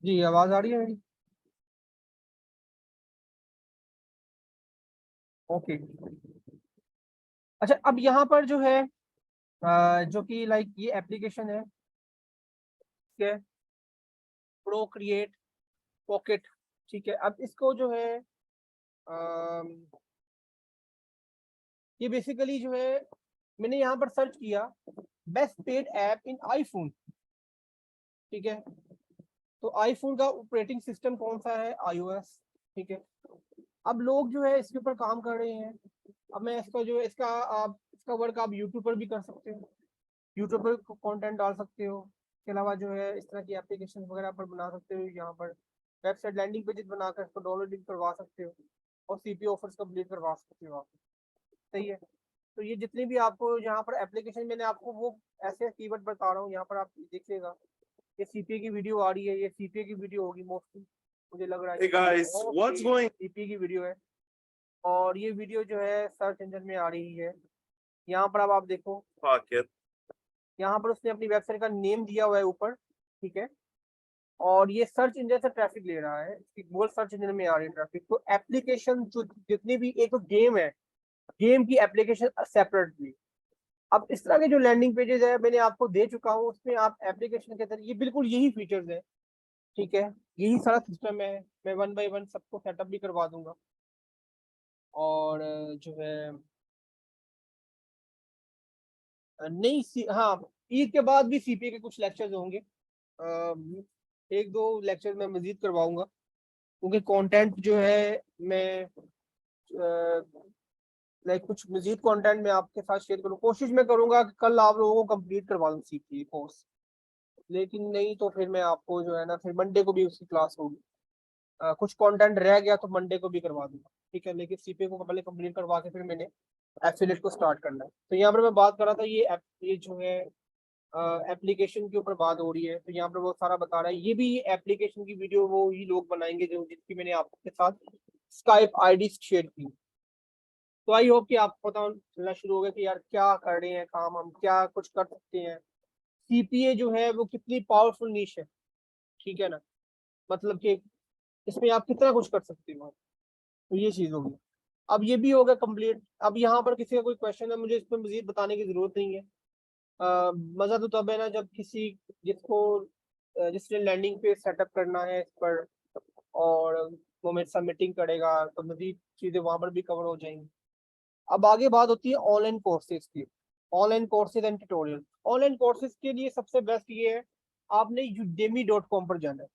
जी आवाज आ रही है मेरी? ओके। अच्छा, अब यहाँ पर जो है जो कि लाइक ये एप्लीकेशन है, ठीक है, प्रो क्रिएट पॉकेट। ठीक है, अब इसको जो है अम, ये बेसिकली जो है, मैंने यहाँ पर सर्च किया बेस्ट पेड ऐप इन आईफोन। ठीक है, तो आईफोन का ऑपरेटिंग सिस्टम कौन सा है? आईओएस। ठीक है, अब लोग जो है इसके ऊपर काम कर रहे हैं। अब मैं इसका जो है, इसका आप इसका वर्क आप यूट्यूब पर भी कर सकते हो, यूट्यूब पर कंटेंट डाल सकते हो। इसके अलावा जो है इस तरह की एप्लीकेशन वगैरह पर बना सकते हो। यहाँ पर वेबसाइट लैंडिंग पेजेस बनाकर इसको डाउनलोडिंग करवा सकते हो, और सीपीओ ऑफर्स कंप्लीट करवा सकते हो आप। सही है। तो ये जितनी भी आपको यहाँ पर एप्लीकेशन, मैंने आपको वो ऐसे कीवर्ड बता रहा हूँ, यहाँ पर आप देखिएगा। ये सीपीए की वीडियो आ रही है, ये सीपीए की वीडियो होगी मोस्टली, मुझे लग रहा है। Hey guys, what's going? CPA की वीडियो है, और ये वीडियो जो है सर्च इंजन में आ रही है। यहाँ पर अब आप देखो, Pocket. यहाँ पर उसने अपनी वेबसाइट का नेम दिया हुआ है ऊपर। ठीक है, और ये सर्च इंजन से ट्रैफिक ले रहा है, गूगल सर्च इंजन में आ रही है ट्रैफिक। तो एप्लीकेशन जो जितनी भी, एक तो गेम है, गेम की एप्लीकेशन सेपरेटली। अब इस तरह के जो लैंडिंग पेजेस है मैंने आपको दे चुका हूँ, उसमें आप एप्लीकेशन के तरीके, ये बिल्कुल यही फीचर्स है। ठीक है, यही सारा सिस्टम है। मैं वन बाय वन सबको सेटअप भी करवा दूंगा। और जो है नहीं हाँ, ईद के बाद भी सीपीए के कुछ लेक्चर्स होंगे। एक दो लेक्चर मैं मजीद करवाऊंगा, क्योंकि कंटेंट जो है मैं लाइक कुछ मजीद कंटेंट मैं आपके साथ शेयर करूँ। कोशिश मैं करूंगा कि कल आप लोगों को कंप्लीट करवा दूँ सीपीए कोर्स। लेकिन नहीं तो फिर मैं आपको जो है ना, फिर मंडे को भी उसकी क्लास होगी। कुछ कंटेंट रह गया तो मंडे को भी करवा दूंगा। ठीक है, लेकिन सीपीए को पहले कंप्लीट करवा के फिर मैंने एफिलिएट को स्टार्ट करना है। तो यहाँ पर मैं बात कर रहा था, ये जो है एप्लीकेशन के ऊपर बात हो रही है। तो यहाँ पर वो सारा बता रहा है, ये भी एप्लीकेशन की वीडियो वो ही लोग बनाएंगे जो जिसकी मैंने आपके साथ स्काइप आईडी शेयर की। तो आई होप कि आपको पता चलना शुरू हो गया कि यार क्या कर रहे हैं काम, हम क्या कुछ कर सकते हैं। सीपीए जो है वो कितनी पावरफुल नीश है। ठीक है ना, मतलब कि इसमें आप कितना कुछ कर सकते हो। तो ये चीज होगी। अब ये भी होगा कंप्लीट। अब यहाँ पर किसी का कोई क्वेश्चन है, मुझे इसमें मजीद बताने की जरूरत नहीं है। मजा तो तब है ना जब किसी जिसको जिसने लैंडिंग पे सेटअप करना है इस पर, और वो मेरे साथ मीटिंग करेगा, तो मजीद चीजें वहां पर भी कवर हो जाएंगी। अब आगे बात होती है ऑनलाइन कोर्सेज की। Online courses and tutorial. Online courses के लिए सबसे बेस्ट ये है, आपने udemy.com पर जाना है।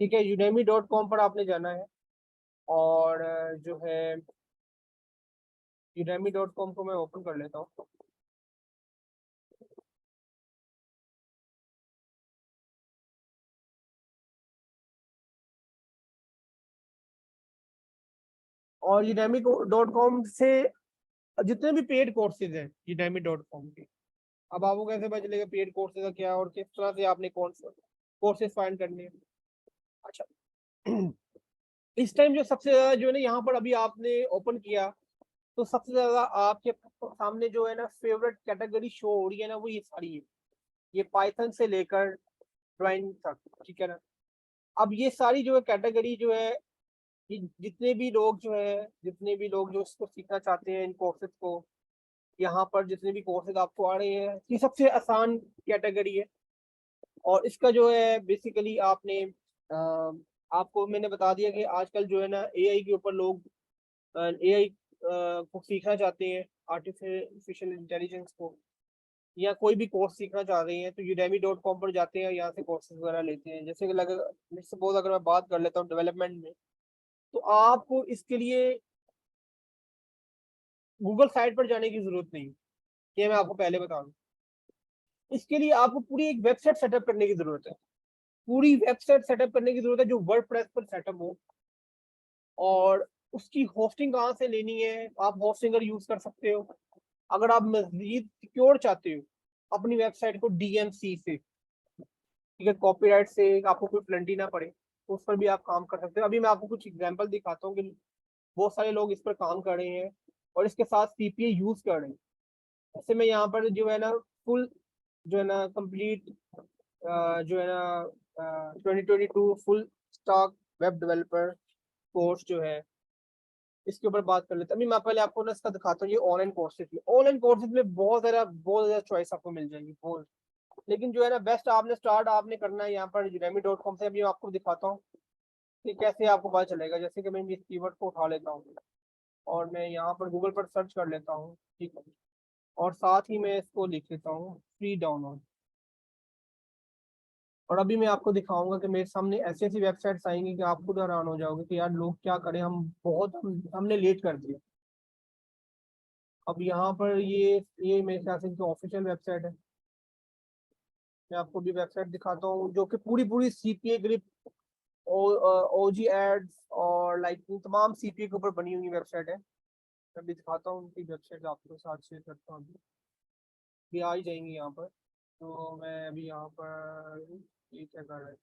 ठीक है, udemy.com पर आपने जाना है। और जो है udemy.com को मैं ओपन कर लेता हूँ। और udemy.com से जितने भी पेड कोर्सेज हैं udemy.com के, अब आपको कैसे पता चलेगा पेड कोर्सेज का क्या और किस तरह से आपने कौन सा कोर्सेज फाइंड करने हैं। अच्छा इस टाइम जो सबसे ज्यादा जो है ना यहाँ पर अभी आपने ओपन किया तो सबसे ज्यादा आपके सामने जो है ना फेवरेट कैटेगरी शो हो रही है ना, वो ये सारी है। ये पाइथन से लेकर ड्राइंग तक, ठीक है ना। अब ये सारी जो है कैटेगरी जो है, ये जितने भी लोग जो इसको सीखना चाहते हैं इन कोर्सेज को, यहाँ पर जितने भी कोर्सेज आपको आ रहे हैं, ये सबसे आसान कैटेगरी है। और इसका जो है बेसिकली आपको मैंने बता दिया कि आजकल जो है ना एआई के ऊपर लोग एआई को सीखना चाहते हैं, आर्टिफिशियल इंटेलिजेंस को, या कोई भी कोर्स सीखना चाह रहे हैं तो udemy.com पर जाते हैं, यहाँ से कोर्सेज वगैरह लेते हैं। जैसे कि सपोज अगर मैं बात कर लेता हूँ डेवलपमेंट में, तो आपको इसके लिए गूगल साइट पर जाने की जरूरत नहीं, ये मैं आपको पहले बता दूं। इसके लिए आपको पूरी एक वेबसाइट सेटअप करने की जरूरत है, पूरी वेबसाइट सेटअप करने की जरूरत है जो वर्डप्रेस पर सेटअप हो। और उसकी होस्टिंग कहाँ से लेनी है, आप होस्टिंगर यूज कर सकते हो। अगर आप मजीद सिक्योर चाहते हो अपनी वेबसाइट को डीएमसी से, ठीक है, कॉपीराइट से आपको कोई प्लेंटी ना पड़े, तो उस पर भी आप काम कर सकते हो। अभी मैं आपको कुछ एग्जांपल दिखाता हूँ कि बहुत सारे लोग इस पर काम कर रहे हैं और इसके साथ सीपीए यूज कर रहे हैं। ऐसे में यहाँ पर जो है ना फुल जो है ना कंप्लीट जो है ना 2022 full stock web developer course जो है, इसके ऊपर बात कर लेते हैं। अभी मैं पहले आपको ना इसका दिखाता हूँ। ये ऑनलाइन कोर्सेज में बहुत ज़्यादा चॉइस आपको मिल जाएगी बहुत। लेकिन जो है ना बेस्ट आपने स्टार्ट आपने करना है यहाँ पर udemy.com से। अभी मैं आपको दिखाता हूँ कि कैसे आपको पता चलेगा। जैसे कि मैं इस कीवर्ड को उठा लेता हूँ और मैं यहाँ पर गूगल पर सर्च कर लेता हूँ, ठीक है, और साथ ही मैं इसको लिख लेता हूँ फ्री डाउनलोड। और अभी मैं आपको दिखाऊंगा कि मेरे सामने ऐसी ऐसी वेबसाइट्स आएंगी कि आप खुद हैरान हो जाओगे कि यार लोग क्या करें, हमने लेट कर दिया। अब यहाँ पर ये मेरे ख्याल से ऑफिशियल वेबसाइट है। मैं आपको भी वेबसाइट दिखाता हूँ जो कि पूरी पूरी सीपीए ग्रिप, ओजी एड्स और लाइक तमाम सीपीए के ऊपर बनी हुई वेबसाइट है। मैं भी दिखाता हूँ उनकी वेबसाइट, आपके साथ शेयर करता हूँ। अभी आ ही जाएंगी यहाँ पर। तो मैं अभी यहाँ पर ये क्या कर रहा है,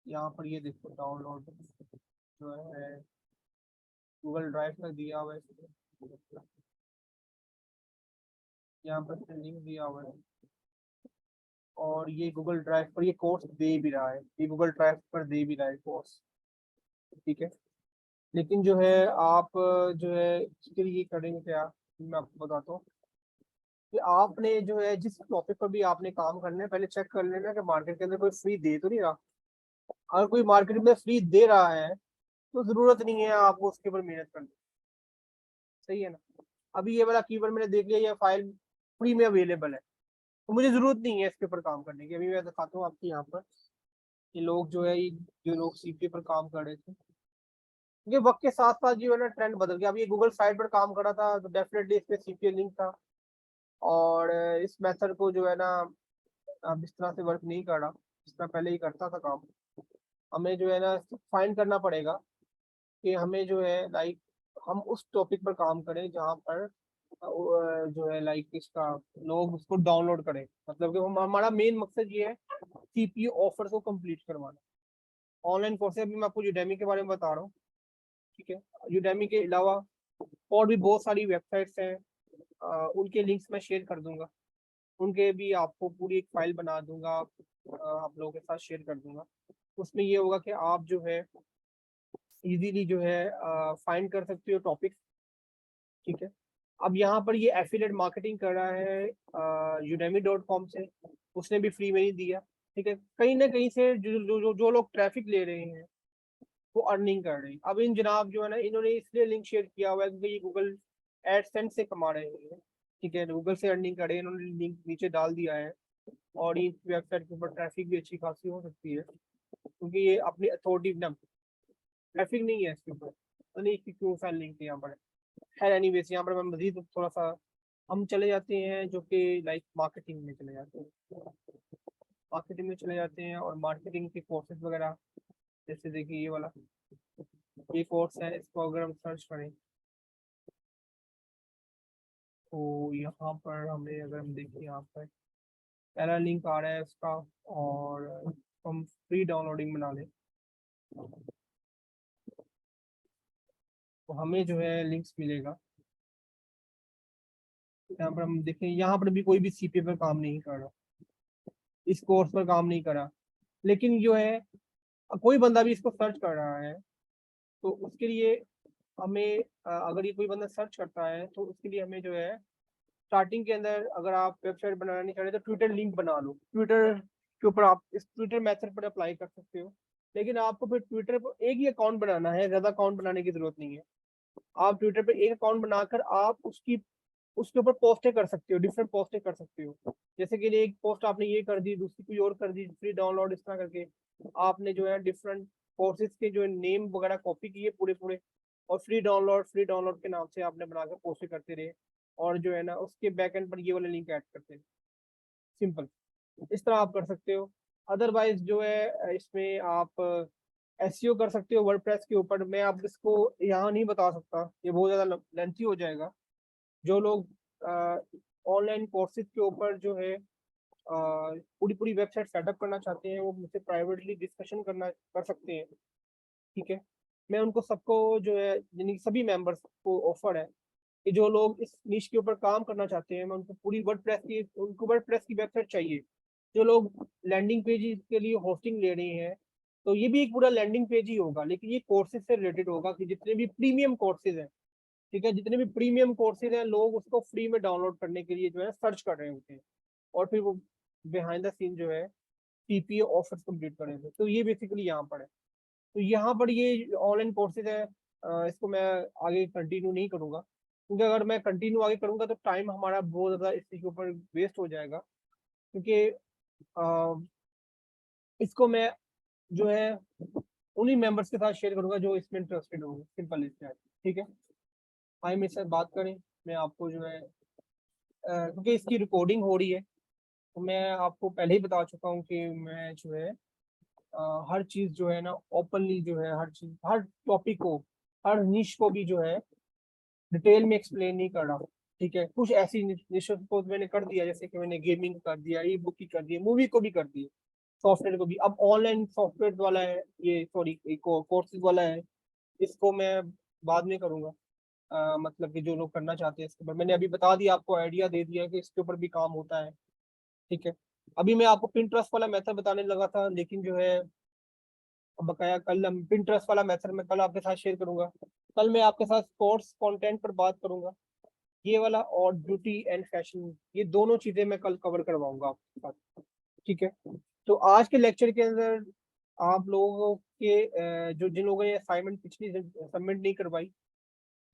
यहाँ पर ये देखो डाउनलोड जो है गूगल ड्राइव में दिया हुआ है इसमें। यहाँ पर लिंक दिया हुआ है और ये गूगल ड्राइव पर ये कोर्स दे भी रहा है, ये गूगल ड्राइव पर दे भी रहा है कोर्स, ठीक है। लेकिन जो है आप जो है इसके लिए करेंगे क्या, मैं आपको बताता हूँ कि आपने जो है जिस टॉपिक पर भी आपने काम करना है पहले चेक कर लेना कि मार्केट के अंदर कोई फ्री दे तो नहीं रहा। अगर कोई मार्केट में फ्री दे रहा है तो जरूरत नहीं है आपको उसके ऊपर मेहनत करनी, सही है ना। अभी ये वाला कीवर्ड मैंने देख लिया, ये फाइल फ्री में अवेलेबल है, तो मुझे जरूरत नहीं है इसके ऊपर काम करने की। अभी मैं दिखाता हूँ आपको यहाँ पर ये लोग जो है जो लोग सीपीए पर काम कर रहे थे, ये वक्त के साथ साथ जो है ना ट्रेंड बदल गया। अब ये गूगल साइट पर काम कर रहा था तो डेफिनेटली इस पे सीपीए लिंक था। और इस मेथड को जो है ना अब इस तरह से वर्क नहीं कर रहा जिस तरह पहले ही करता था काम। हमें जो है ना फाइंड करना पड़ेगा कि हमें जो है लाइक हम उस टॉपिक पर काम करें जहाँ पर जो है लाइक इसका लोग उसको डाउनलोड करें। मतलब कि हमारा मेन मकसद ये है सीपीयू ऑफर को कंप्लीट करवाना। ऑनलाइन कोर्सेज भी मैं आपको यूडेमी के बारे में बता रहा हूँ, ठीक है। यूडेमी के अलावा और भी बहुत सारी वेबसाइट्स हैं, उनके लिंक्स मैं शेयर कर दूंगा। उनके भी आपको पूरी एक फाइल बना दूंगा, आप लोगों के साथ शेयर कर दूंगा। उसमें ये होगा कि आप जो है इजीली जो है फाइंड कर सकते हो टॉपिक, ठीक है। अब यहाँ पर ये एफिलिएट मार्केटिंग कर रहा है udemy.com से, उसने भी फ्री में ही दिया, ठीक है। कहीं ना कहीं से जो लोग ट्रैफिक ले रहे हैं वो अर्निंग कर रहे हैं। अब इन जनाब जो है ना इन्होंने इसलिए लिंक शेयर किया हुआ है क्योंकि ये गूगल एडसेंस से कमा रहे हैं, ठीक है, गूगल से अर्निंग कर रहे हैं, इन्होंने लिंक नीचे डाल दिया है। और इस वेबसाइट के ऊपर ट्रैफिक भी अच्छी खासी हो सकती है क्योंकि ये अपनी अथॉरिटी ना, ट्रैफिक नहीं है इसके ऊपर, तो नहीं कि क्यों सा लिंक यहाँ पर है। खैर एनीवेज यहाँ पर मैं मजीद थोड़ा सा हम चले जाते हैं जो कि लाइक मार्केटिंग में चले जाते हैं। मार्केटिंग में चले जाते हैं और मार्केटिंग के कोर्सेज वगैरह, जैसे देखिए ये वाला ये कोर्स है, इसको अगर हम सर्च करें तो यहाँ पर हमें अगर हम देखें, यहाँ पर पहला लिंक आ रहा है उसका, और हम फ्री डाउनलोडिंग बना लें तो हमें जो है लिंक्स मिलेगा। यहाँ पर हम देखें, यहाँ पर भी कोई भी सीपी पर काम नहीं कर रहा, इस कोर्स पर काम नहीं करा, लेकिन जो है कोई बंदा भी इसको सर्च कर रहा है तो उसके लिए हमें अगर ये कोई बंदा सर्च करता है तो उसके लिए हमें जो है स्टार्टिंग के अंदर, अगर आप वेबसाइट बनाना नहीं चाह रहे तो ट्विटर लिंक बना लो, ट्विटर के ऊपर आप इस ट्विटर मेथड पर अप्लाई कर सकते हो। लेकिन आपको फिर ट्विटर पर एक ही अकाउंट बनाना है, ज्यादा अकाउंट बनाने की जरूरत नहीं है। आप ट्विटर पे एक अकाउंट बनाकर आप उसकी उसके ऊपर पोस्टें कर सकते हो, डिफरेंट पोस्टें कर सकते हो। जैसे कि एक पोस्ट आपने ये कर दी, दूसरी कोई और कर दी, फ्री डाउनलोड, इस तरह करके आपने जो है डिफरेंट कोर्सेज के जो नेम वगैरह कॉपी किए पूरे पूरे, और फ्री डाउनलोड के नाम से आपने बनाकर पोस्टें करते रहे, और जो है ना उसके बैक एंड पर ये वाले लिंक ऐड करते रहे। सिंपल, इस तरह आप कर सकते हो। अदरवाइज जो है इसमें आप एसईओ कर सकते हो वर्डप्रेस के ऊपर। मैं आप इसको यहाँ नहीं बता सकता, ये बहुत ज़्यादा लेंथी हो जाएगा। जो लोग ऑनलाइन कोर्सेज के ऊपर जो है पूरी पूरी वेबसाइट सेटअप करना चाहते हैं, वो मुझसे प्राइवेटली डिस्कशन करना कर सकते हैं, ठीक है। मैं उनको सबको जो है, यानी कि सभी मेंबर्स को ऑफर है कि जो लोग इस निश के ऊपर काम करना चाहते हैं, मैं उनको पूरी वर्डप्रेस की वेबसाइट चाहिए। जो लोग लैंडिंग पेज के लिए होस्टिंग ले रहे हैं, तो ये भी एक पूरा लैंडिंग पेज ही होगा, लेकिन ये कोर्सेज से रिलेटेड होगा कि जितने भी प्रीमियम कोर्सेज हैं, ठीक है, जितने भी प्रीमियम कोर्सेज हैं, लोग उसको फ्री में डाउनलोड करने के लिए जो है सर्च कर रहे होते हैं, और फिर वो बिहाइंड द सीन जो है सीपीए ऑफर्स कंप्लीट करेंगे। तो ये बेसिकली यहाँ पर है। तो यहाँ पर ये ऑनलाइन कोर्सेज है, इसको मैं आगे कंटिन्यू नहीं करूँगा, क्योंकि अगर मैं कंटिन्यू आगे करूँगा तो टाइम हमारा बहुत ज़्यादा इसके ऊपर वेस्ट हो जाएगा। क्योंकि इसको मैं जो है उन्हीं मेंबर्स के साथ शेयर करूंगा जो इसमें इंटरेस्टेड होंगे, सिंपल इज दैट, ठीक है। आइए मेरे साथ बात करें, मैं आपको जो है क्योंकि इसकी रिकॉर्डिंग हो रही है, तो मैं आपको पहले ही बता चुका हूँ कि मैं जो है हर चीज़ जो है ना ओपनली जो है, हर चीज़, हर टॉपिक को, हर निश को भी जो है डिटेल में एक्सप्लेन नहीं कर रहा, ठीक है। कुछ ऐसी निशों को मैंने कर दिया, जैसे कि मैंने गेमिंग कर दिया, ई बुक की कर दिया, मूवी को भी कर दिया, सॉफ्टवेयर को भी। अब ऑनलाइन सॉफ्टवेयर वाला है ये, सॉरी कोर्सेज वाला है, इसको मैं बाद में करूंगा। मतलब कि जो लोग करना चाहते हैं इसके ऊपर, मैंने अभी बता दिया, आपको आइडिया दे दिया कि इसके ऊपर भी काम होता है, ठीक है। अभी मैं आपको पिंटरेस्ट वाला मेथड बताने लगा था, लेकिन जो है अब बकाया कल हम पिंटरेस्ट वाला मेथड मैं कल आपके साथ शेयर करूंगा। कल मैं आपके साथ कोर्स कंटेंट पर बात करूंगा, ये वाला, और ब्यूटी एंड फैशन, ये दोनों चीजें मैं कल कवर करवाऊंगा आपके साथ, ठीक है। तो आज के लेक्चर के अंदर आप लोगों के जो जिन लोगों ने असाइनमेंट पिछली सबमिट नहीं करवाई,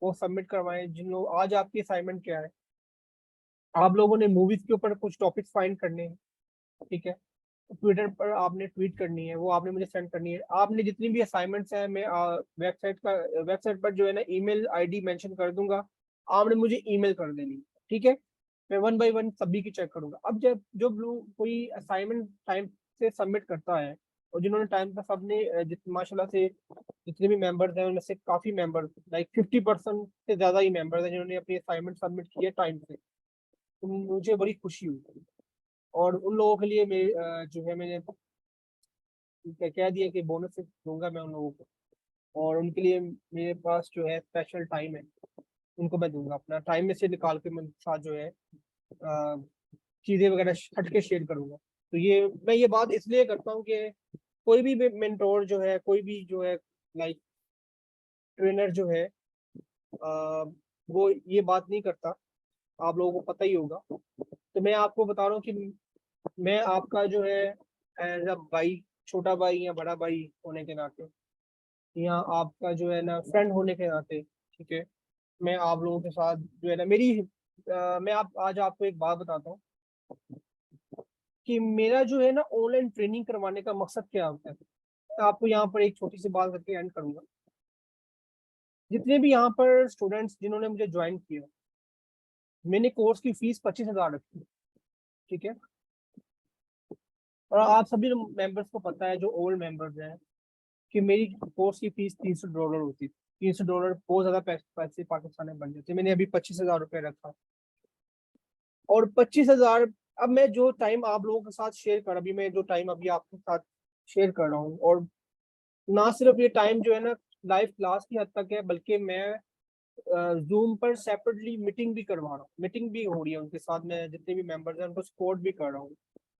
वो सबमिट करवाएं। जिन लोग, आज आपकी असाइनमेंट क्या है, आप लोगों ने मूवीज के ऊपर कुछ टॉपिक्स फाइंड करने हैं, ठीक है। ट्विटर पर आपने ट्वीट करनी है, वो आपने मुझे सेंड करनी है। आपने जितनी भी असाइनमेंट्स हैं, मैं वेबसाइट पर जो है ना ईमेल आईडी मेंशन कर दूंगा, आपने मुझे ईमेल कर देनी है, ठीक है। मैं वन बाय वन सभी की चेक करूंगा। अब जब जो लोग कोई असाइनमेंट टाइम से सबमिट करता है, और जिन्होंने टाइम पर सबने माशाल्लाह से जितने भी मेंबर्स हैं उनमें से काफी मेंबर्स, लाइक 50% से ज्यादा ही मेंबर्स हैं जिन्होंने अपनी असाइनमेंट सबमिट किए टाइम से, तो मुझे बड़ी खुशी हुई। और उन लोगों के लिए मैं जो है मैंने कह दिया कि बोनस दूंगा मैं उन लोगों को, और उनके लिए मेरे पास जो है स्पेशल टाइम है, उनको मैं दूंगा, अपना टाइम में से निकाल के मैं उनके साथ जो है चीजें वगैरह हट के शेयर करूंगा। तो ये मैं ये बात इसलिए करता हूँ कि कोई भी मेंटोर जो है, कोई भी जो है लाइक ट्रेनर जो है वो ये बात नहीं करता, आप लोगों को पता ही होगा। तो मैं आपको बता रहा हूँ कि मैं आपका जो है एज अ भाई, छोटा भाई या बड़ा भाई होने के नाते, या आपका जो है ना फ्रेंड होने के नाते, ठीक है, मैं आप लोगों के साथ जो है ना मैं आप आज आपको एक बात बताता हूँ कि मेरा जो है ना ऑनलाइन ट्रेनिंग करवाने का मकसद क्या होता है। तो आपको यहाँ पर एक छोटी सी बात करके एंड करूंगा। जितने भी यहाँ पर स्टूडेंट्स जिन्होंने मुझे ज्वाइन किया, मैंने कोर्स की फीस 25,000 रखी, ठीक है। और आप सभी मेंबर्स को पता है, जो ओल्ड मेंबर्स हैं, कि मेरी कोर्स की फीस $300 होती थी। $300 बहुत ज्यादा पैसे पाकिस्तान में बन जाते। मैंने अभी 25,000 रुपये रखा, और 25,000। अब मैं जो टाइम आप लोगों के साथ शेयर कर अभी मैं जो टाइम अभी आपके साथ शेयर कर रहा हूँ, और ना सिर्फ ये टाइम जो है ना लाइव क्लास की हद तक है, बल्कि मैं जूम पर सेपरेटली मीटिंग भी करवा रहा हूँ, मीटिंग भी हो रही है उनके साथ, मैं जितने भी मेंबर्स हैं उनको सपोर्ट भी कर रहा हूँ,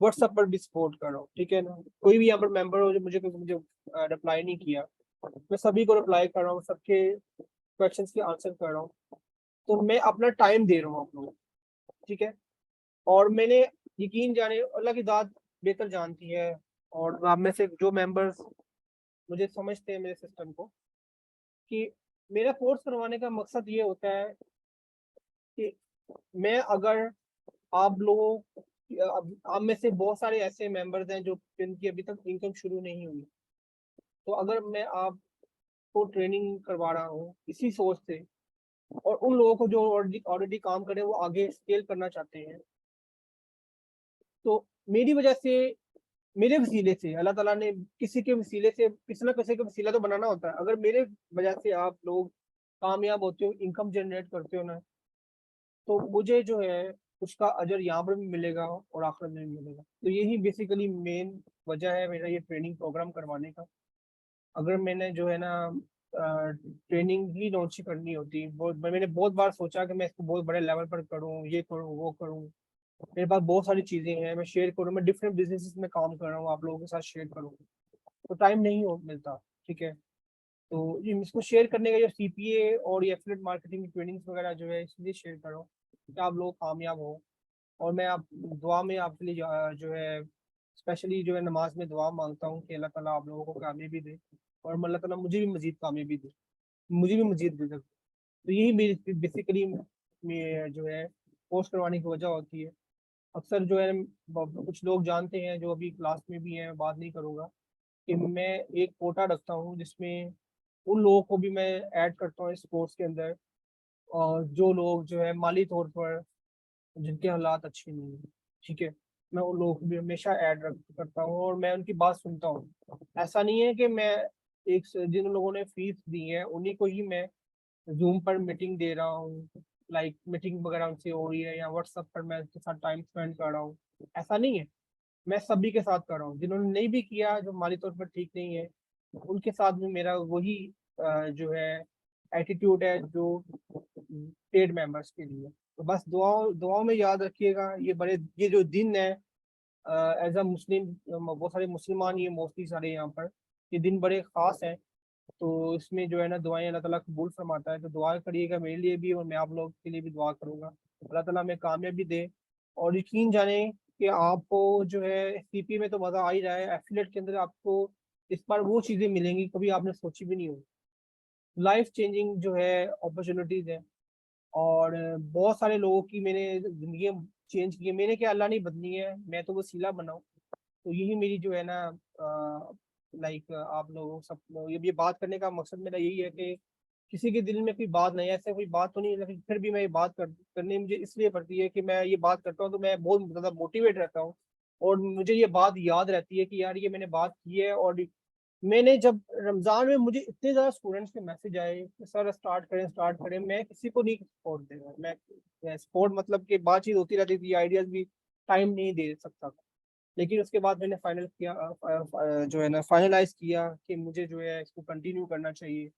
व्हाट्सएप पर भी सपोर्ट कर रहा हूँ, ठीक है ना। कोई भी यहाँ पर मेंबर हो जो मुझे रिप्लाई नहीं किया, मैं सभी को रिप्लाई कर रहा हूँ, सबके क्वेश्चंस के आंसर कर रहा हूँ। तो मैं अपना टाइम दे रहा हूँ आप लोगों को, ठीक है। और मैंने, यकीन जाने अल्लाह की दाद बेहतर जानती है, और आप में से जो मेंबर्स मुझे समझते हैं मेरे सिस्टम को, कि मेरा कोर्स करवाने का मकसद ये होता है कि मैं अगर आप लोगों आप में से बहुत सारे ऐसे मेंबर्स हैं जो जिनकी अभी तक इनकम शुरू नहीं हुई, तो अगर मैं आपको ट्रेनिंग करवा रहा हूँ इसी सोच से, और उन लोगों को जो ऑलरेडी ऑलरेडी काम करे वो आगे स्केल करना चाहते हैं, तो मेरी वजह से, मेरे वसीले से अल्लाह ताला ने किसी के वसीले से, किसी ना किसी का वसीला तो बनाना होता है, अगर मेरे वजह से आप लोग कामयाब होते हो, इनकम जनरेट करते हो ना, तो मुझे जो है उसका अजर यहाँ पर भी मिलेगा और आखिरत में भी मिलेगा। तो यही बेसिकली मेन वजह है मेरा ये ट्रेनिंग प्रोग्राम करवाने का। अगर मैंने जो है ना ट्रेनिंग ही लॉन्च करनी होती, बहुत मैंने बहुत बार सोचा कि मैं इसको बहुत बड़े लेवल पर करूँ, ये करूँ वो करूँ, मेरे पास बहुत सारी चीजें हैं, मैं शेयर करूँ, मैं डिफरेंट बिजनेसेस में काम कर रहा हूँ, आप लोगों के साथ शेयर करूँ, तो टाइम नहीं हो मिलता, ठीक है। तो ये इसको शेयर करने का जो सीपीए और ये एफिलिएट मार्केटिंग की ट्रेनिंग्स वगैरह जो है इसलिए शेयर कर रहा हूँ कि आप लोग कामयाब हो। और मैं आप दुआ में आपके लिए जो है स्पेशली जो है नमाज में दुआ मांगता हूँ कि अल्लाह ताला आप लोगों को कामयाबी दे, और अल्लाह ताला मुझे भी मजीद कामयाबी दे, मुझे भी मजीद दे दे। तो यही मेरी बेसिकली जो है पोस्ट करवाने की वजह होती है। अक्सर जो है कुछ लोग जानते हैं जो अभी क्लास में भी हैं, मैं बात नहीं करूँगा, कि मैं एक कोटा रखता हूँ जिसमें उन लोगों को भी मैं ऐड करता हूँ इस कोर्स के अंदर, और जो लोग जो है माली तौर पर जिनके हालात अच्छे नहीं है, ठीक है, मैं उन लोगों को भी हमेशा ऐड करता हूँ और मैं उनकी बात सुनता हूँ। ऐसा नहीं है कि मैं जिन लोगों ने फीस दी है उन्हीं को ही मैं जूम पर मीटिंग दे रहा हूँ, लाइक मीटिंग वगैरह उनसे हो रही है, या व्हाट्सएप पर मैं उनके साथ टाइम स्पेंड कर रहा हूँ, ऐसा नहीं है। मैं सभी के साथ कर रहा हूँ, जिन्होंने नहीं भी किया, जो माली तौर पर ठीक नहीं है, उनके साथ भी मेरा वही जो है एटीट्यूड है जो पेड मेंबर्स के लिए। तो बस दुआओं दुआओं में याद रखिएगा, ये जो दिन है एज अ मुस्लिम, बहुत सारे मुसलमान ये मोस्टली सारे यहाँ पर, ये दिन बड़े खास हैं। तो इसमें जो है ना दुआएं अल्लाह ताला कबूल फरमाता है, तो दुआ करिएगा मेरे लिए भी, और मैं आप लोग के लिए भी दुआ करूंगा अल्लाह ताला हमें कामयाबी दे। और यकीन जाने कि आपको जो है सीपी में तो मज़ा आ ही रहा है, एफिलेट के अंदर आपको इस बार वो चीज़ें मिलेंगी कभी आपने सोची भी नहीं होगी, लाइफ चेंजिंग जो है अपॉर्चुनिटीज़ है। और बहुत सारे लोगों की मैंने जिंदगी चेंज की है, मैंने क्या अल्लाह ने बदली है, मैं तो वसीला बनाऊँ। तो यही मेरी जो है ना लाइक आप लोगों सब ये बात करने का मकसद मेरा यही है कि किसी के दिल में कोई बात नहीं है, ऐसे कोई बात तो नहीं है, लेकिन फिर भी मैं ये बात करनी मुझे इसलिए पड़ती है कि मैं ये बात करता हूँ तो मैं बहुत ज़्यादा मोटिवेट रहता हूँ, और मुझे ये बात याद रहती है कि यार ये मैंने बात की है। और मैंने जब रमज़ान में मुझे इतने ज़्यादा स्टूडेंट्स के मैसेज आए कि सर स्टार्ट करें, मैं किसी को नहीं सपोर्ट दे रहा, मैं सपोर्ट मतलब कि बातचीत होती रहती थी, आइडियाज़ भी टाइम नहीं दे सकता था। लेकिन उसके बाद मैंने फाइनल किया जो है ना फाइनलाइज किया कि मुझे जो है इसको कंटिन्यू करना चाहिए।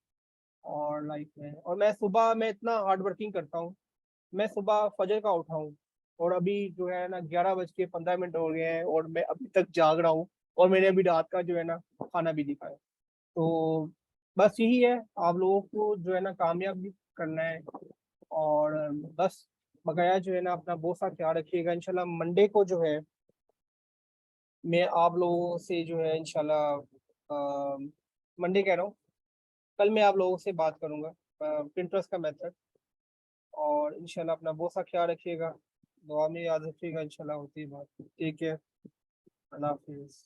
और लाइफ में, और मैं इतना हार्ड वर्किंग करता हूँ, मैं सुबह फजर का उठा हूँ, और अभी जो है ना 11:15 हो गए हैं और मैं अभी तक जाग रहा हूँ, और मैंने अभी रात का जो है ना खाना भी नहीं खाया। तो बस यही है, आप लोगों को जो है ना कामयाब भी करना है। और बस बकाया जो है ना अपना बहुत सा ख्याल रखिएगा, इंशाल्लाह मंडे को जो है मैं आप लोगों से जो है इंशाल्लाह मंडे कह रहा हूँ, कल मैं आप लोगों से बात करूंगा पिंटरेस्ट का मेथड। और इंशाल्लाह अपना बहुत सा ख्याल रखिएगा, दुआ में याद रखिएगा, इंशाल्लाह होती है बात। ठीक है, अल्लाह हाफिज़।